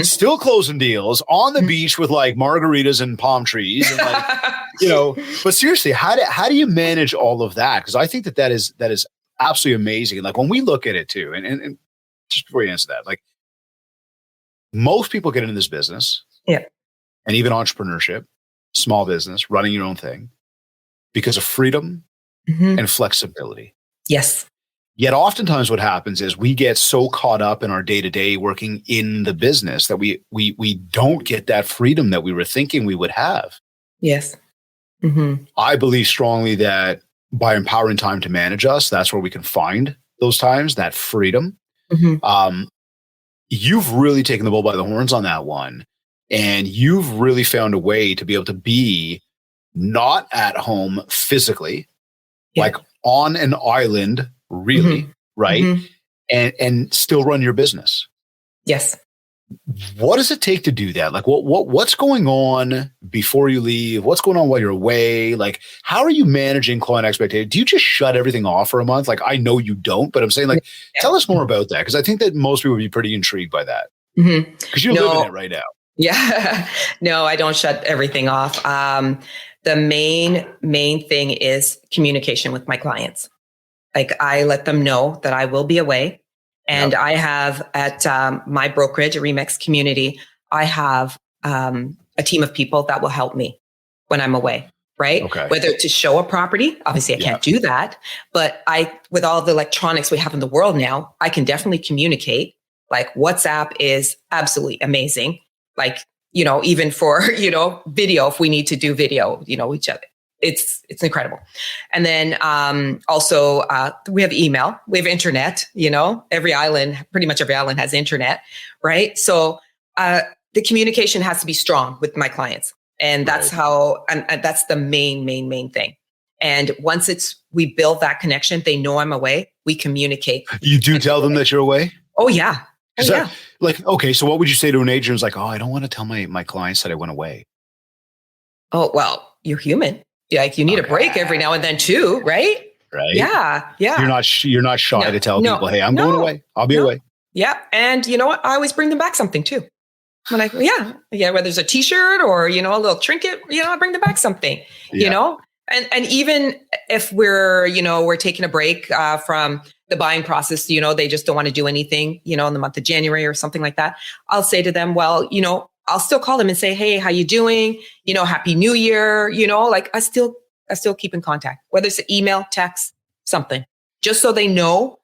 still closing deals on the beach with like margaritas and palm trees, and like, But seriously, how do you manage all of that? Because I think that is absolutely amazing. Like when we look at it too, and just before you answer that, like most people get into this business, and even entrepreneurship, small business, running your own thing, because of freedom and flexibility. Yes. Yet oftentimes what happens is we get so caught up in our day-to-day working in the business that we don't get that freedom that we were thinking we would have. Yes. Mm-hmm. I believe strongly that by empowering time to manage us, that's where we can find those times, that freedom. Mm-hmm. You've really taken the bull by the horns on that one. And you've really found a way to be able to be not at home physically, Yeah. like on an island, really, Mm-hmm. right? Mm-hmm. And still run your business. Yes. What does it take to do that? Like what's going on before you leave? What's going on while you're away? Like, how are you managing client expectations? Do you just shut everything off for a month? Like, I know you don't, but I'm saying, like, tell us more about that. Cause I think that most people would be pretty intrigued by that. Mm-hmm. Cause you're living it right now. Yeah. No, I don't shut everything off. The main thing is communication with my clients. Like, I let them know that I will be away. And I have at my brokerage, a Remix Community, I have a team of people that will help me when I'm away, right? Okay. Whether to show a property, obviously I can't do that, but with all the electronics we have in the world now, I can definitely communicate. Like, WhatsApp is absolutely amazing. Like, even for, video, if we need to do video, each other. It's incredible. And then also we have email, we have internet, pretty much every island has internet, right? So the communication has to be strong with my clients. And that's how, and that's the main thing. And once we build that connection, they know I'm away, we communicate. You do tell them that you're away? Oh, yeah. Okay, so what would you say to an agent who's like, oh, I don't want to tell my clients that I went away? Oh, well, you're human. Like, you need a break every now and then too, right? Right. Yeah. You're not shy to tell people, hey, I'm going away. I'll be away. Yeah. And you know what? I always bring them back something too. When whether it's a t-shirt or, a little trinket, I bring them back something, and even if we're taking a break from the buying process, they just don't want to do anything, in the month of January or something like that. I'll say to them, well, I'll still call them and say, hey, how you doing? Happy New Year. Like, I still keep in contact, whether it's an email, text, something, just so they know,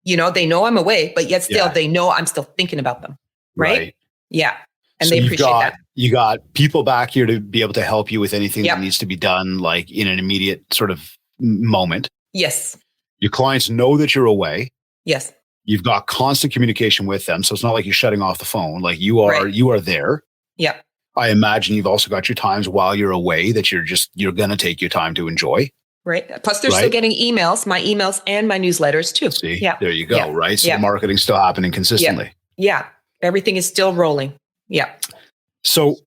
they know I'm away, but yet still they know I'm still thinking about them. Right. Yeah. And so they appreciate that. You got people back here to be able to help you with anything that needs to be done, like in an immediate sort of moment. Yes. Your clients know that you're away. Yes. You've got constant communication with them. So it's not like you're shutting off the phone. Like, you are there. Yeah. I imagine you've also got your times while you're away that you're going to take your time to enjoy. Right. Plus they're still getting emails, my emails and my newsletters too. See, there you go. Right. So the marketing's still happening consistently. Yeah. Everything is still rolling. Yeah. So,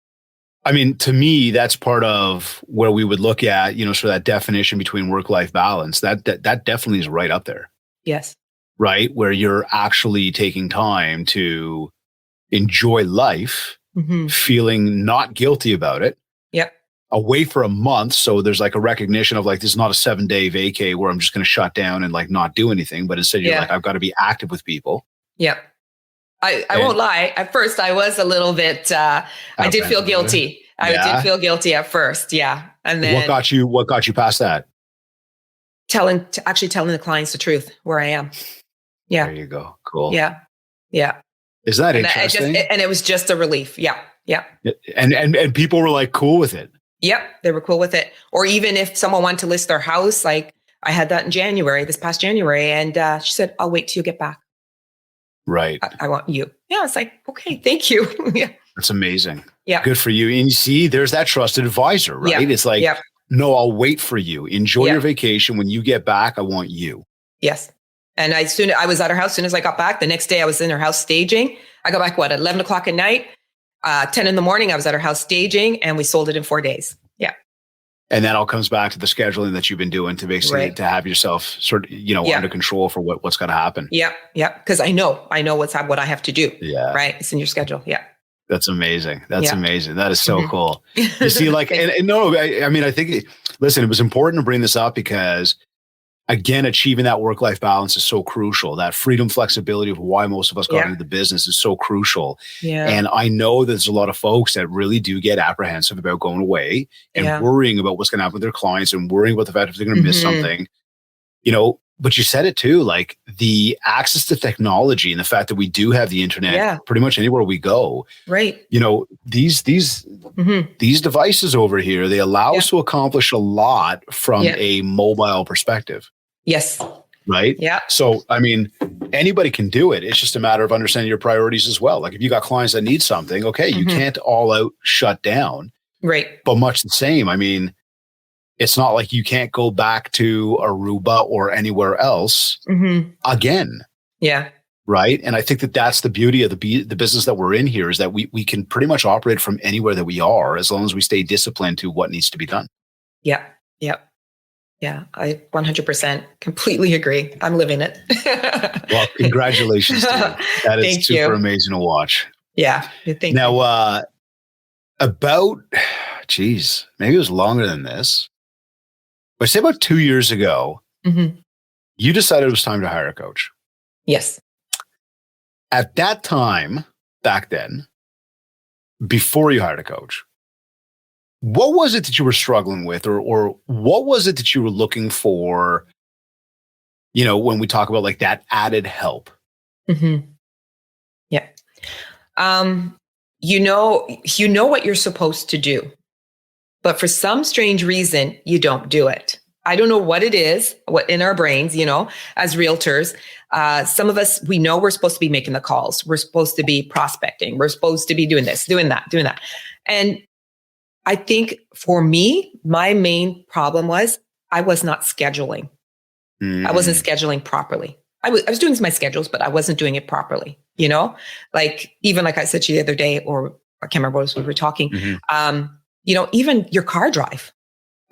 I mean, to me, that's part of where we would look at, sort of that definition between work-life balance. That definitely is right up there. Yes. Right. Where you're actually taking time to enjoy life, feeling not guilty about it. Yep. Away for a month. So there's like a recognition of like, this is not a 7-day vacay where I'm just going to shut down and like not do anything. But instead you're like, I've got to be active with people. Yep. I won't lie. At first, I was a little bit. I did feel guilty. I did feel guilty at first. Yeah, and then what got you past that? Telling the clients the truth where I am. Yeah, there you go. Cool. Yeah. Is that interesting? And it was just a relief. Yeah. And people were like cool with it. Yep, they were cool with it. Or even if someone wanted to list their house, like I had that in this past January, and she said, "I'll wait till you get back." Right. I want you. Yeah. It's like, okay, thank you. Yeah. That's amazing. Yeah. Good for you. And you see, there's that trusted advisor, right? Yeah. It's like, no, I'll wait for you. Enjoy your vacation. When you get back, I want you. Yes. And I was at her house. As soon as I got back, the next day I was in her house staging. I got back, at 11 o'clock at night, 10 in the morning, I was at her house staging, and we sold it in 4 days. Yeah. And that all comes back to the scheduling that you've been doing to basically to have yourself sort of, under control for what's going to happen. Yeah. Yeah. Because I know what I have to do. Yeah. Right. It's in your schedule. Yeah. That's amazing. That's amazing. That is so cool. You see, like, and no, I mean, I think, listen, it was important to bring this up because, again, achieving that work-life balance is so crucial. That freedom, flexibility of why most of us got into the business is so crucial. Yeah. And I know there's a lot of folks that really do get apprehensive about going away and worrying about what's going to happen with their clients and worrying about the fact if they're going to miss something. but you said it too, like the access to technology and the fact that we do have the internet pretty much anywhere we go. Right. You know, these devices over here, they allow us to accomplish a lot from a mobile perspective. Yes. Right. Yeah. So, I mean, anybody can do it. It's just a matter of understanding your priorities as well. Like if you got clients that need something, okay, you can't all out shut down. Right. But much the same. I mean, it's not like you can't go back to Aruba or anywhere else again. Yeah. Right. And I think that that's the beauty of the business that we're in here, is that we can pretty much operate from anywhere that we are, as long as we stay disciplined to what needs to be done. Yeah. Yeah. Yeah. I 100% completely agree. I'm living it. Well, congratulations to you. That is super amazing to watch. Yeah. Thank you. Now, maybe it was longer than this, but say about 2 years ago, you decided it was time to hire a coach. Yes. At that time, back then, before you hired a coach, what was it that you were struggling with, or what was it that you were looking for, you know, when we talk about like that added help? Yeah. You know what you're supposed to do, but for some strange reason, you don't do it. I don't know what it is, what in our brains, you know, as realtors, some of us, we know we're supposed to be making the calls. We're supposed to be prospecting. We're supposed to be doing this, doing that. And I think for me, my main problem was I was not scheduling. I wasn't scheduling properly. I was doing my schedules, but I wasn't doing it properly. You know, like even like I said to you the other day, or I can't remember what we were talking. You know, even your car drive.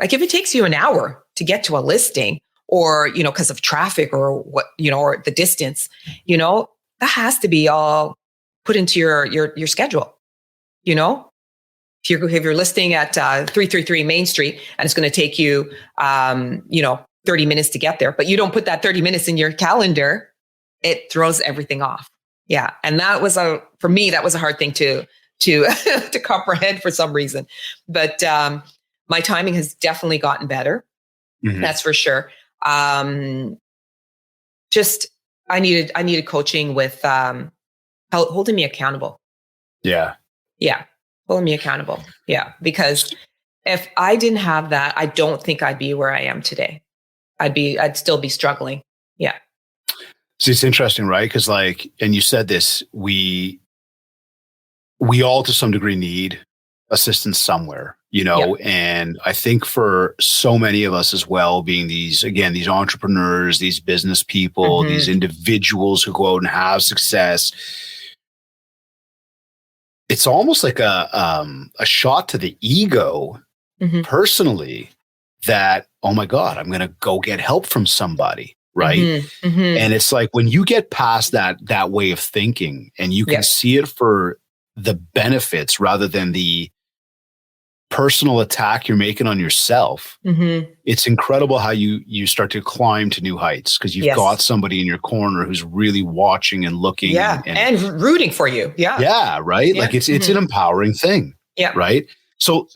Like if it takes you an hour to get to a listing, or you know, because of traffic or what, you know, or the distance, you know, that has to be all put into your schedule. You know, if you're listing at 333 Main Street and it's going to take you, you know, 30 minutes to get there, but you don't put that 30 minutes in your calendar, it throws everything off. Yeah. And that was for me, that was a hard thing to to comprehend for some reason. But my timing has definitely gotten better. That's for sure. Just I needed coaching with holding me accountable. Yeah. Holding me accountable. Yeah. Because if I didn't have that, I don't think I'd be where I am today. I'd still be struggling. Yeah. See, it's interesting, right? Because like, and you said this, we all to some degree need assistance somewhere, you know, and I think for so many of us as well, being these entrepreneurs, these business people, these individuals who go out and have success, it's almost like a shot to the ego personally that, oh my God, I'm going to go get help from somebody. Right. And it's like when you get past that way of thinking and you can see it for the benefits rather than the personal attack you're making on yourself, it's incredible how you start to climb to new heights because you've got somebody in your corner who's really watching and looking and rooting for you. Right. Like it's an empowering thing. Right. So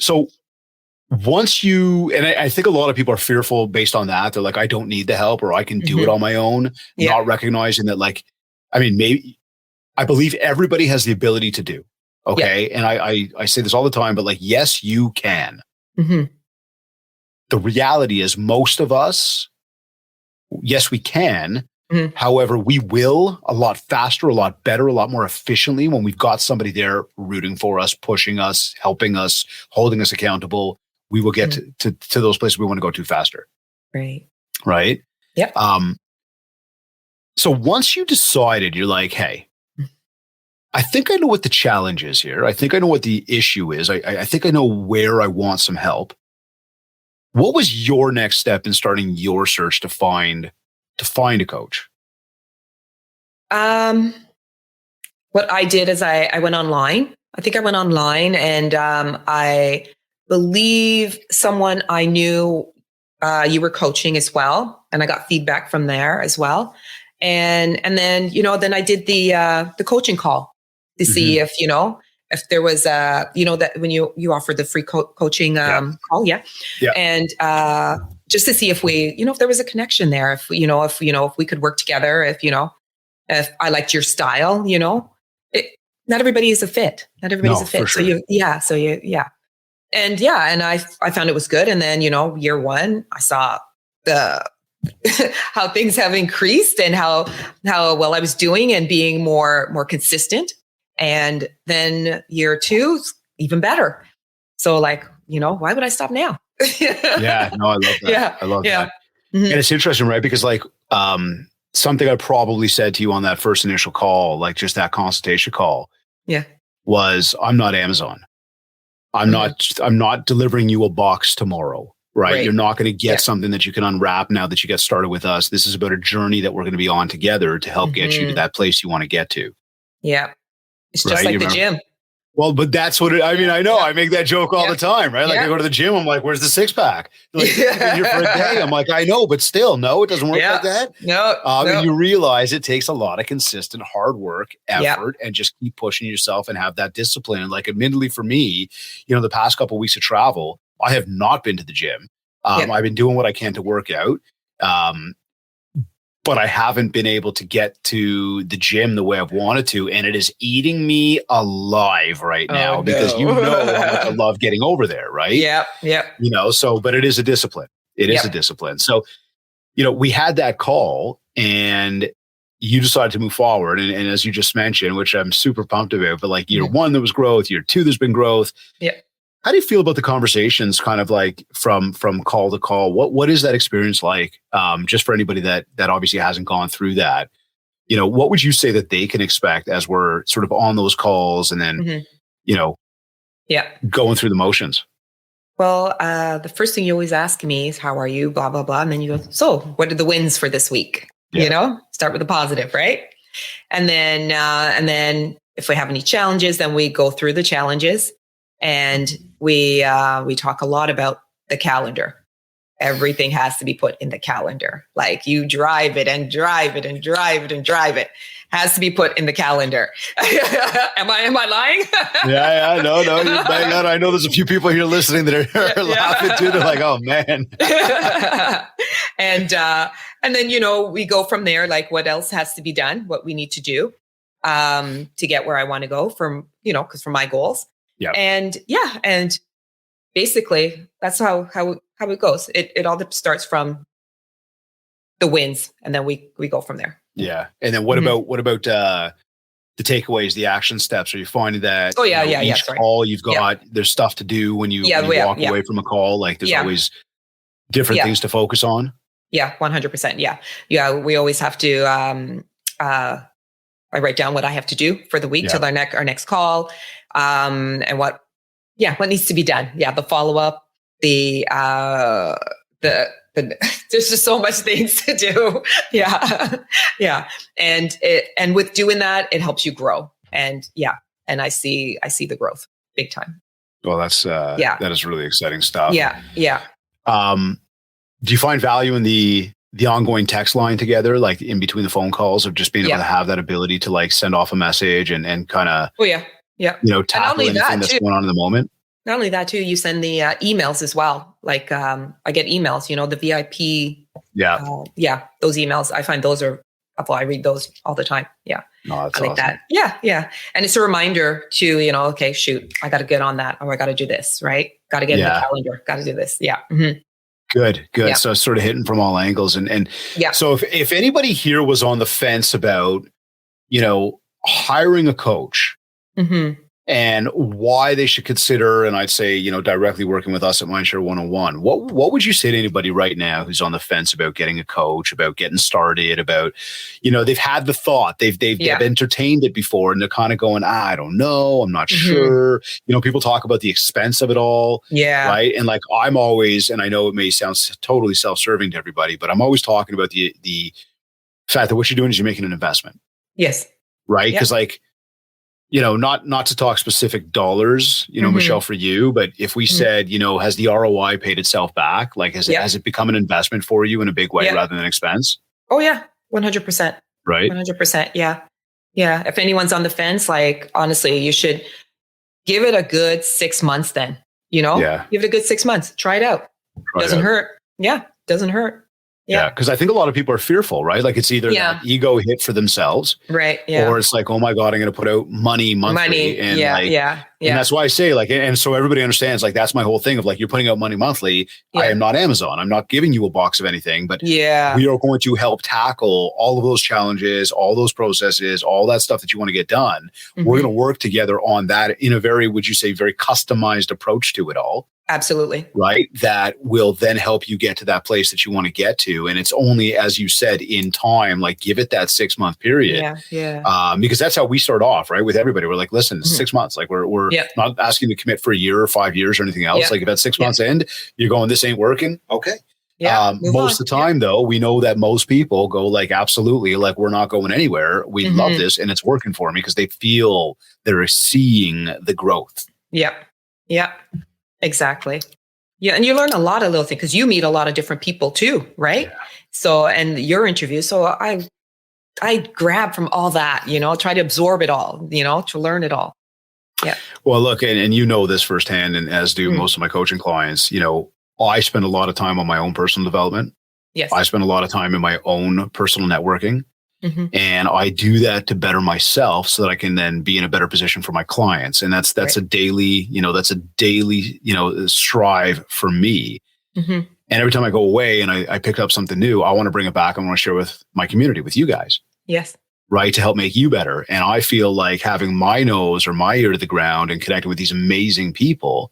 once you, and I think a lot of people are fearful based on that. They're like, I don't need the help, or I can do it on my own, not recognizing that, like, I mean, maybe I believe everybody has the ability to do. Okay. And I say this all the time, but like, yes, you can. The reality is most of us, yes, we can. However, we will a lot faster, a lot better, a lot more efficiently when we've got somebody there rooting for us, pushing us, helping us, holding us accountable. We will get to those places we want to go to faster. Right. Yep. So once you decided, you're like, hey, I think I know what the challenge is here. I think I know what the issue is. I think I know where I want some help. What was your next step in starting your search to find a coach? What I did is I went online. I think I went online and I believe someone I knew you were coaching as well. And I got feedback from there as well. And then, you know, then I did the coaching call to see if, you know, if there was you know, that when you offered the free coaching call. And just to see if we, if there was a connection there, if we could work together, if I liked your style, not everybody is a fit. Not everybody's a fit. For sure. And I found it was good. And then, year one, I saw how things have increased and how well I was doing and being more consistent. And then year two, even better. So why would I stop now? Yeah, no, I love that. Yeah, I love that. Mm-hmm. And it's interesting, right? Because something I probably said to you on that first initial call, like just that consultation call, was I'm not Amazon. I'm not delivering you a box tomorrow, right? You're not going to get something that you can unwrap now that you get started with us. This is about a journey that we're going to be on together to help get you to that place you want to get to. Yeah. It's just like the gym. Well, but that's what I know. I make that joke all the time, right? Like I go to the gym, I'm like, where's the six pack? Like, you've been here for a day. I'm like, I know, but still, no, it doesn't work like that. No. And you realize it takes a lot of consistent hard work, effort, and just keep pushing yourself and have that discipline. And like, admittedly for me, the past couple of weeks of travel, I have not been to the gym. I've been doing what I can to work out. But I haven't been able to get to the gym the way I've wanted to. And it is eating me alive right now because how much I love getting over there, right? Yeah. But it is a discipline. It is a discipline. So, we had that call and you decided to move forward. And as you just mentioned, which I'm super pumped about, but like year one, there was growth. Year two, there's been growth. Yeah. How do you feel about the conversations kind of like from call to call? What is that experience like? Just for anybody that obviously hasn't gone through that, what would you say that they can expect as we're sort of on those calls and then, going through the motions? Well, the first thing you always ask me is, how are you? Blah, blah, blah. And then you go, so what are the wins for this week? Start with the positive, right? And then if we have any challenges, then we go through the challenges. And we talk a lot about the calendar. Everything has to be put in the calendar. Like you drive it and drive it and drive it and drive it. Has to be put in the calendar. Am I lying? Yeah, no, you're bang on. I know there's a few people here listening that are laughing too. They're like, oh man. And then, we go from there, like what else has to be done, what we need to do to get where I want to go from, because for my goals. Yeah. And basically that's how it goes. It all starts from the wins and then we go from there. Yeah. And then what about the takeaways, the action steps? Are you finding that each call you've got, there's stuff to do when you walk away from a call? Like there's always different things to focus on? Yeah, 100%. Yeah. Yeah. We always have to, I write down what I have to do for the week till our next call. And what needs to be done. Yeah. The follow-up, the there's just so much things to do. Yeah. Yeah. And with doing that, it helps you grow. And I see the growth big time. Well, that's, that is really exciting stuff. Yeah. Yeah. Do you find value in the ongoing text line together, like in between the phone calls, of just being able to have that ability to like send off a message and kind of, tackle anything that's going on in the moment? Not only that too, you send the emails as well. Like I get emails, the VIP. Those emails, I find those are, I read those all the time. Yeah. No, that's I like awesome. that. Yeah. Yeah. And it's a reminder to, okay, shoot, I got to get on that, or I got to do this, right? Got to get in the calendar. Got to do this. Yeah. Mm-hmm. Good. Yeah. So it's sort of hitting from all angles. And so if anybody here was on the fence about, hiring a coach, and why they should consider, and I'd say, directly working with us at Mindshare 101, what would you say to anybody right now who's on the fence about getting a coach, about getting started, about, they've had the thought, they've entertained it before, and they're kind of going, I don't know, I'm not sure. People talk about the expense of it all. Yeah. Right. And like, I'm always, and I know it may sound totally self-serving to everybody, but I'm always talking about the fact that what you're doing is you're making an investment. Yes. Right. Because not to talk specific dollars, Michelle, for you, but if we said, has the ROI paid itself back? Like, has it become an investment for you in a big way rather than expense? Oh yeah. 100%. Right. 100%. Yeah. Yeah. If anyone's on the fence, like, honestly, you should give it a good 6 months then, give it a good 6 months. Try it out. Doesn't hurt. Yeah. Doesn't hurt. Yeah. Because I think a lot of people are fearful, right? Like it's either that ego hit for themselves, right? Yeah. or it's like, oh my God, I'm going to put out money monthly. And and that's why I say like, and so everybody understands, like, that's my whole thing of like, you're putting out money monthly. I am not Amazon. I'm not giving you a box of anything, but we are going to help tackle all of those challenges, all those processes, all that stuff that you want to get done. We're going to work together on that in a very, would you say, very customized approach to it all. Absolutely. Right. That will then help you get to that place that you want to get to. And it's only, as you said, in time, like give it that 6-month period. Because that's how we start off, right? With everybody. We're like, listen, 6 months. Like we're not asking to commit for a year or 5 years or anything else. Like if at 6 months end, you're going, this ain't working. Okay. Most of the time though, we know that most people go like, absolutely, like we're not going anywhere. We love this and it's working for me because they feel they're seeing the growth. Exactly. Yeah. And you learn a lot of little things because you meet a lot of different people too, right? So, and your interview. So I grab from all that, try to absorb it all, to learn it all. Yeah. Well, look, and you know this firsthand, and as do most of my coaching clients, I spend a lot of time on my own personal development. Yes. I spend a lot of time in my own personal networking. And I do that to better myself so that I can then be in a better position for my clients. And that's a daily, strive for me. And every time I go away and I pick up something new, I want to bring it back. I want to share with my community, with you guys. Yes. Right. To help make you better. And I feel like having my nose or my ear to the ground and connecting with these amazing people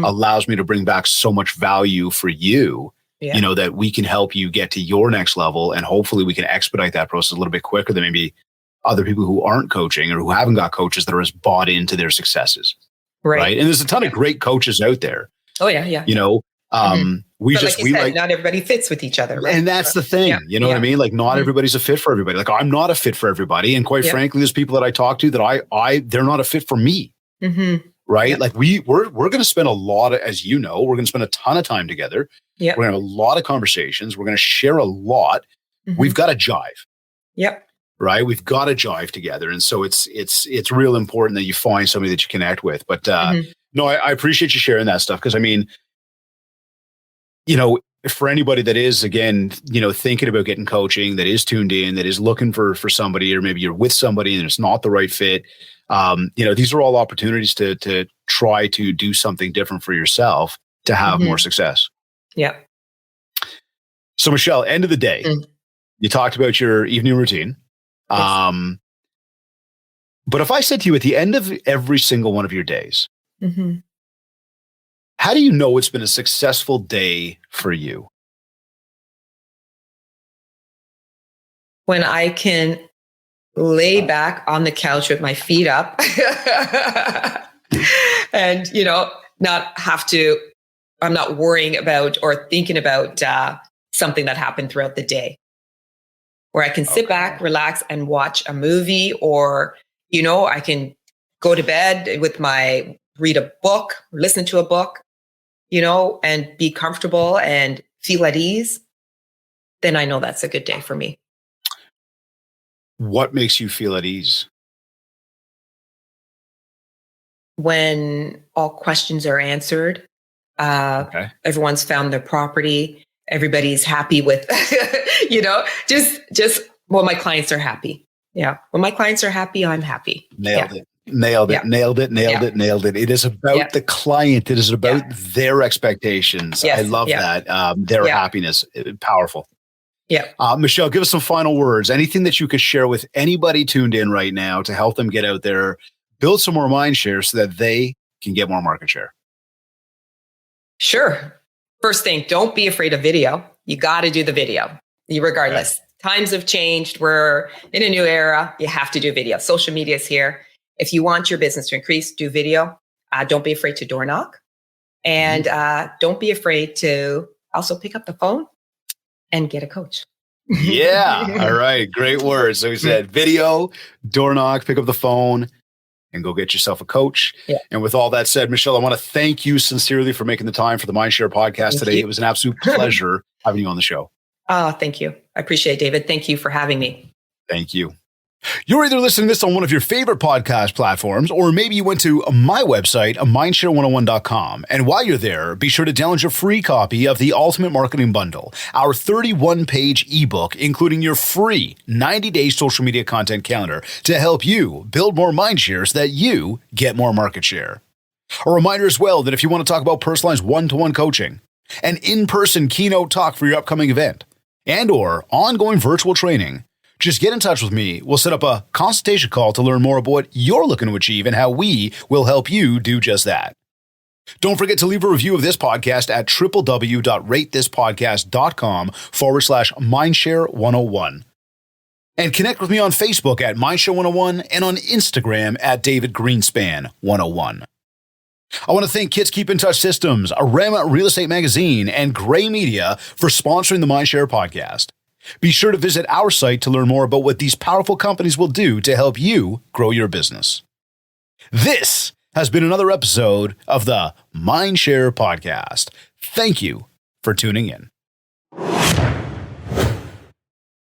allows me to bring back so much value for you. That we can help you get to your next level, and hopefully we can expedite that process a little bit quicker than maybe other people who aren't coaching or who haven't got coaches that are as bought into their successes. Right. And there's a ton of great coaches out there. Oh yeah. We but just, like you said, not everybody fits with each other. Right? And that's the thing, what I mean? Like not everybody's a fit for everybody. Like I'm not a fit for everybody. And quite frankly, there's people that I talk to that they're not a fit for me. Right. Like we're going to spend a lot of, as you know, we're going to spend a ton of time together. We're going to have a lot of conversations. We're going to share a lot. We've got to jive. Right. We've got to jive together. And so it's real important that you find somebody that you connect with. But no, I appreciate you sharing that stuff. Cause I mean, for anybody that is, again, thinking about getting coaching, that is tuned in, that is looking for somebody, or maybe you're with somebody and it's not the right fit. These are all opportunities to try to do something different for yourself to have more success. Yeah. So Michelle, end of the day, you talked about your evening routine. Yes. But if I said to you at the end of every single one of your days, how do you know it's been a successful day for you? When I can lay back on the couch with my feet up and, I'm not worrying about or thinking about something that happened throughout the day, where I can sit back, relax and watch a movie, or, I can go to bed read a book, or listen to a book, and be comfortable and feel at ease. Then I know that's a good day for me. What makes you feel at ease? When all questions are answered, everyone's found their property, everybody's happy with, when my clients are happy. Yeah. When my clients are happy, I'm happy. Nailed it. It is about the client. It is about their expectations. Yes. I love that. Their happiness. Powerful. Yeah. Michelle, give us some final words. Anything that you could share with anybody tuned in right now to help them get out there, build some more mind share so that they can get more market share. Sure. First thing, don't be afraid of video. You got to do the video, regardless. Right. Times have changed. We're in a new era. You have to do video. Social media is here. If you want your business to increase, do video. Don't be afraid to door knock. And don't be afraid to also pick up the phone and get a coach. Yeah. All right. Great words. So we said video, door knock, pick up the phone, and go get yourself a coach. Yeah. And with all that said, Michelle, I want to thank you sincerely for making the time for the Mindshare podcast today. It was an absolute pleasure having you on the show. Oh, thank you. I appreciate it, David. Thank you for having me. Thank you. You're either listening to this on one of your favorite podcast platforms, or maybe you went to my website, mindshare101.com. And while you're there, be sure to download your free copy of the Ultimate Marketing Bundle, our 31-page ebook, including your free 90-day social media content calendar to help you build more mind shares so that you get more market share. A reminder as well that if you want to talk about personalized one-to-one coaching, an in-person keynote talk for your upcoming event, and or ongoing virtual training, just get in touch with me. We'll set up a consultation call to learn more about what you're looking to achieve and how we will help you do just that. Don't forget to leave a review of this podcast at www.ratethispodcast.com/mindshare101. And connect with me on Facebook at mindshare101 and on Instagram at David Greenspan 101. I want to thank Kids Keep in Touch Systems, Aruba Real Estate Magazine, and Gray Media for sponsoring the Mindshare podcast. Be sure to visit our site to learn more about what these powerful companies will do to help you grow your business. This has been another episode of the Mindshare podcast. Thank you for tuning in.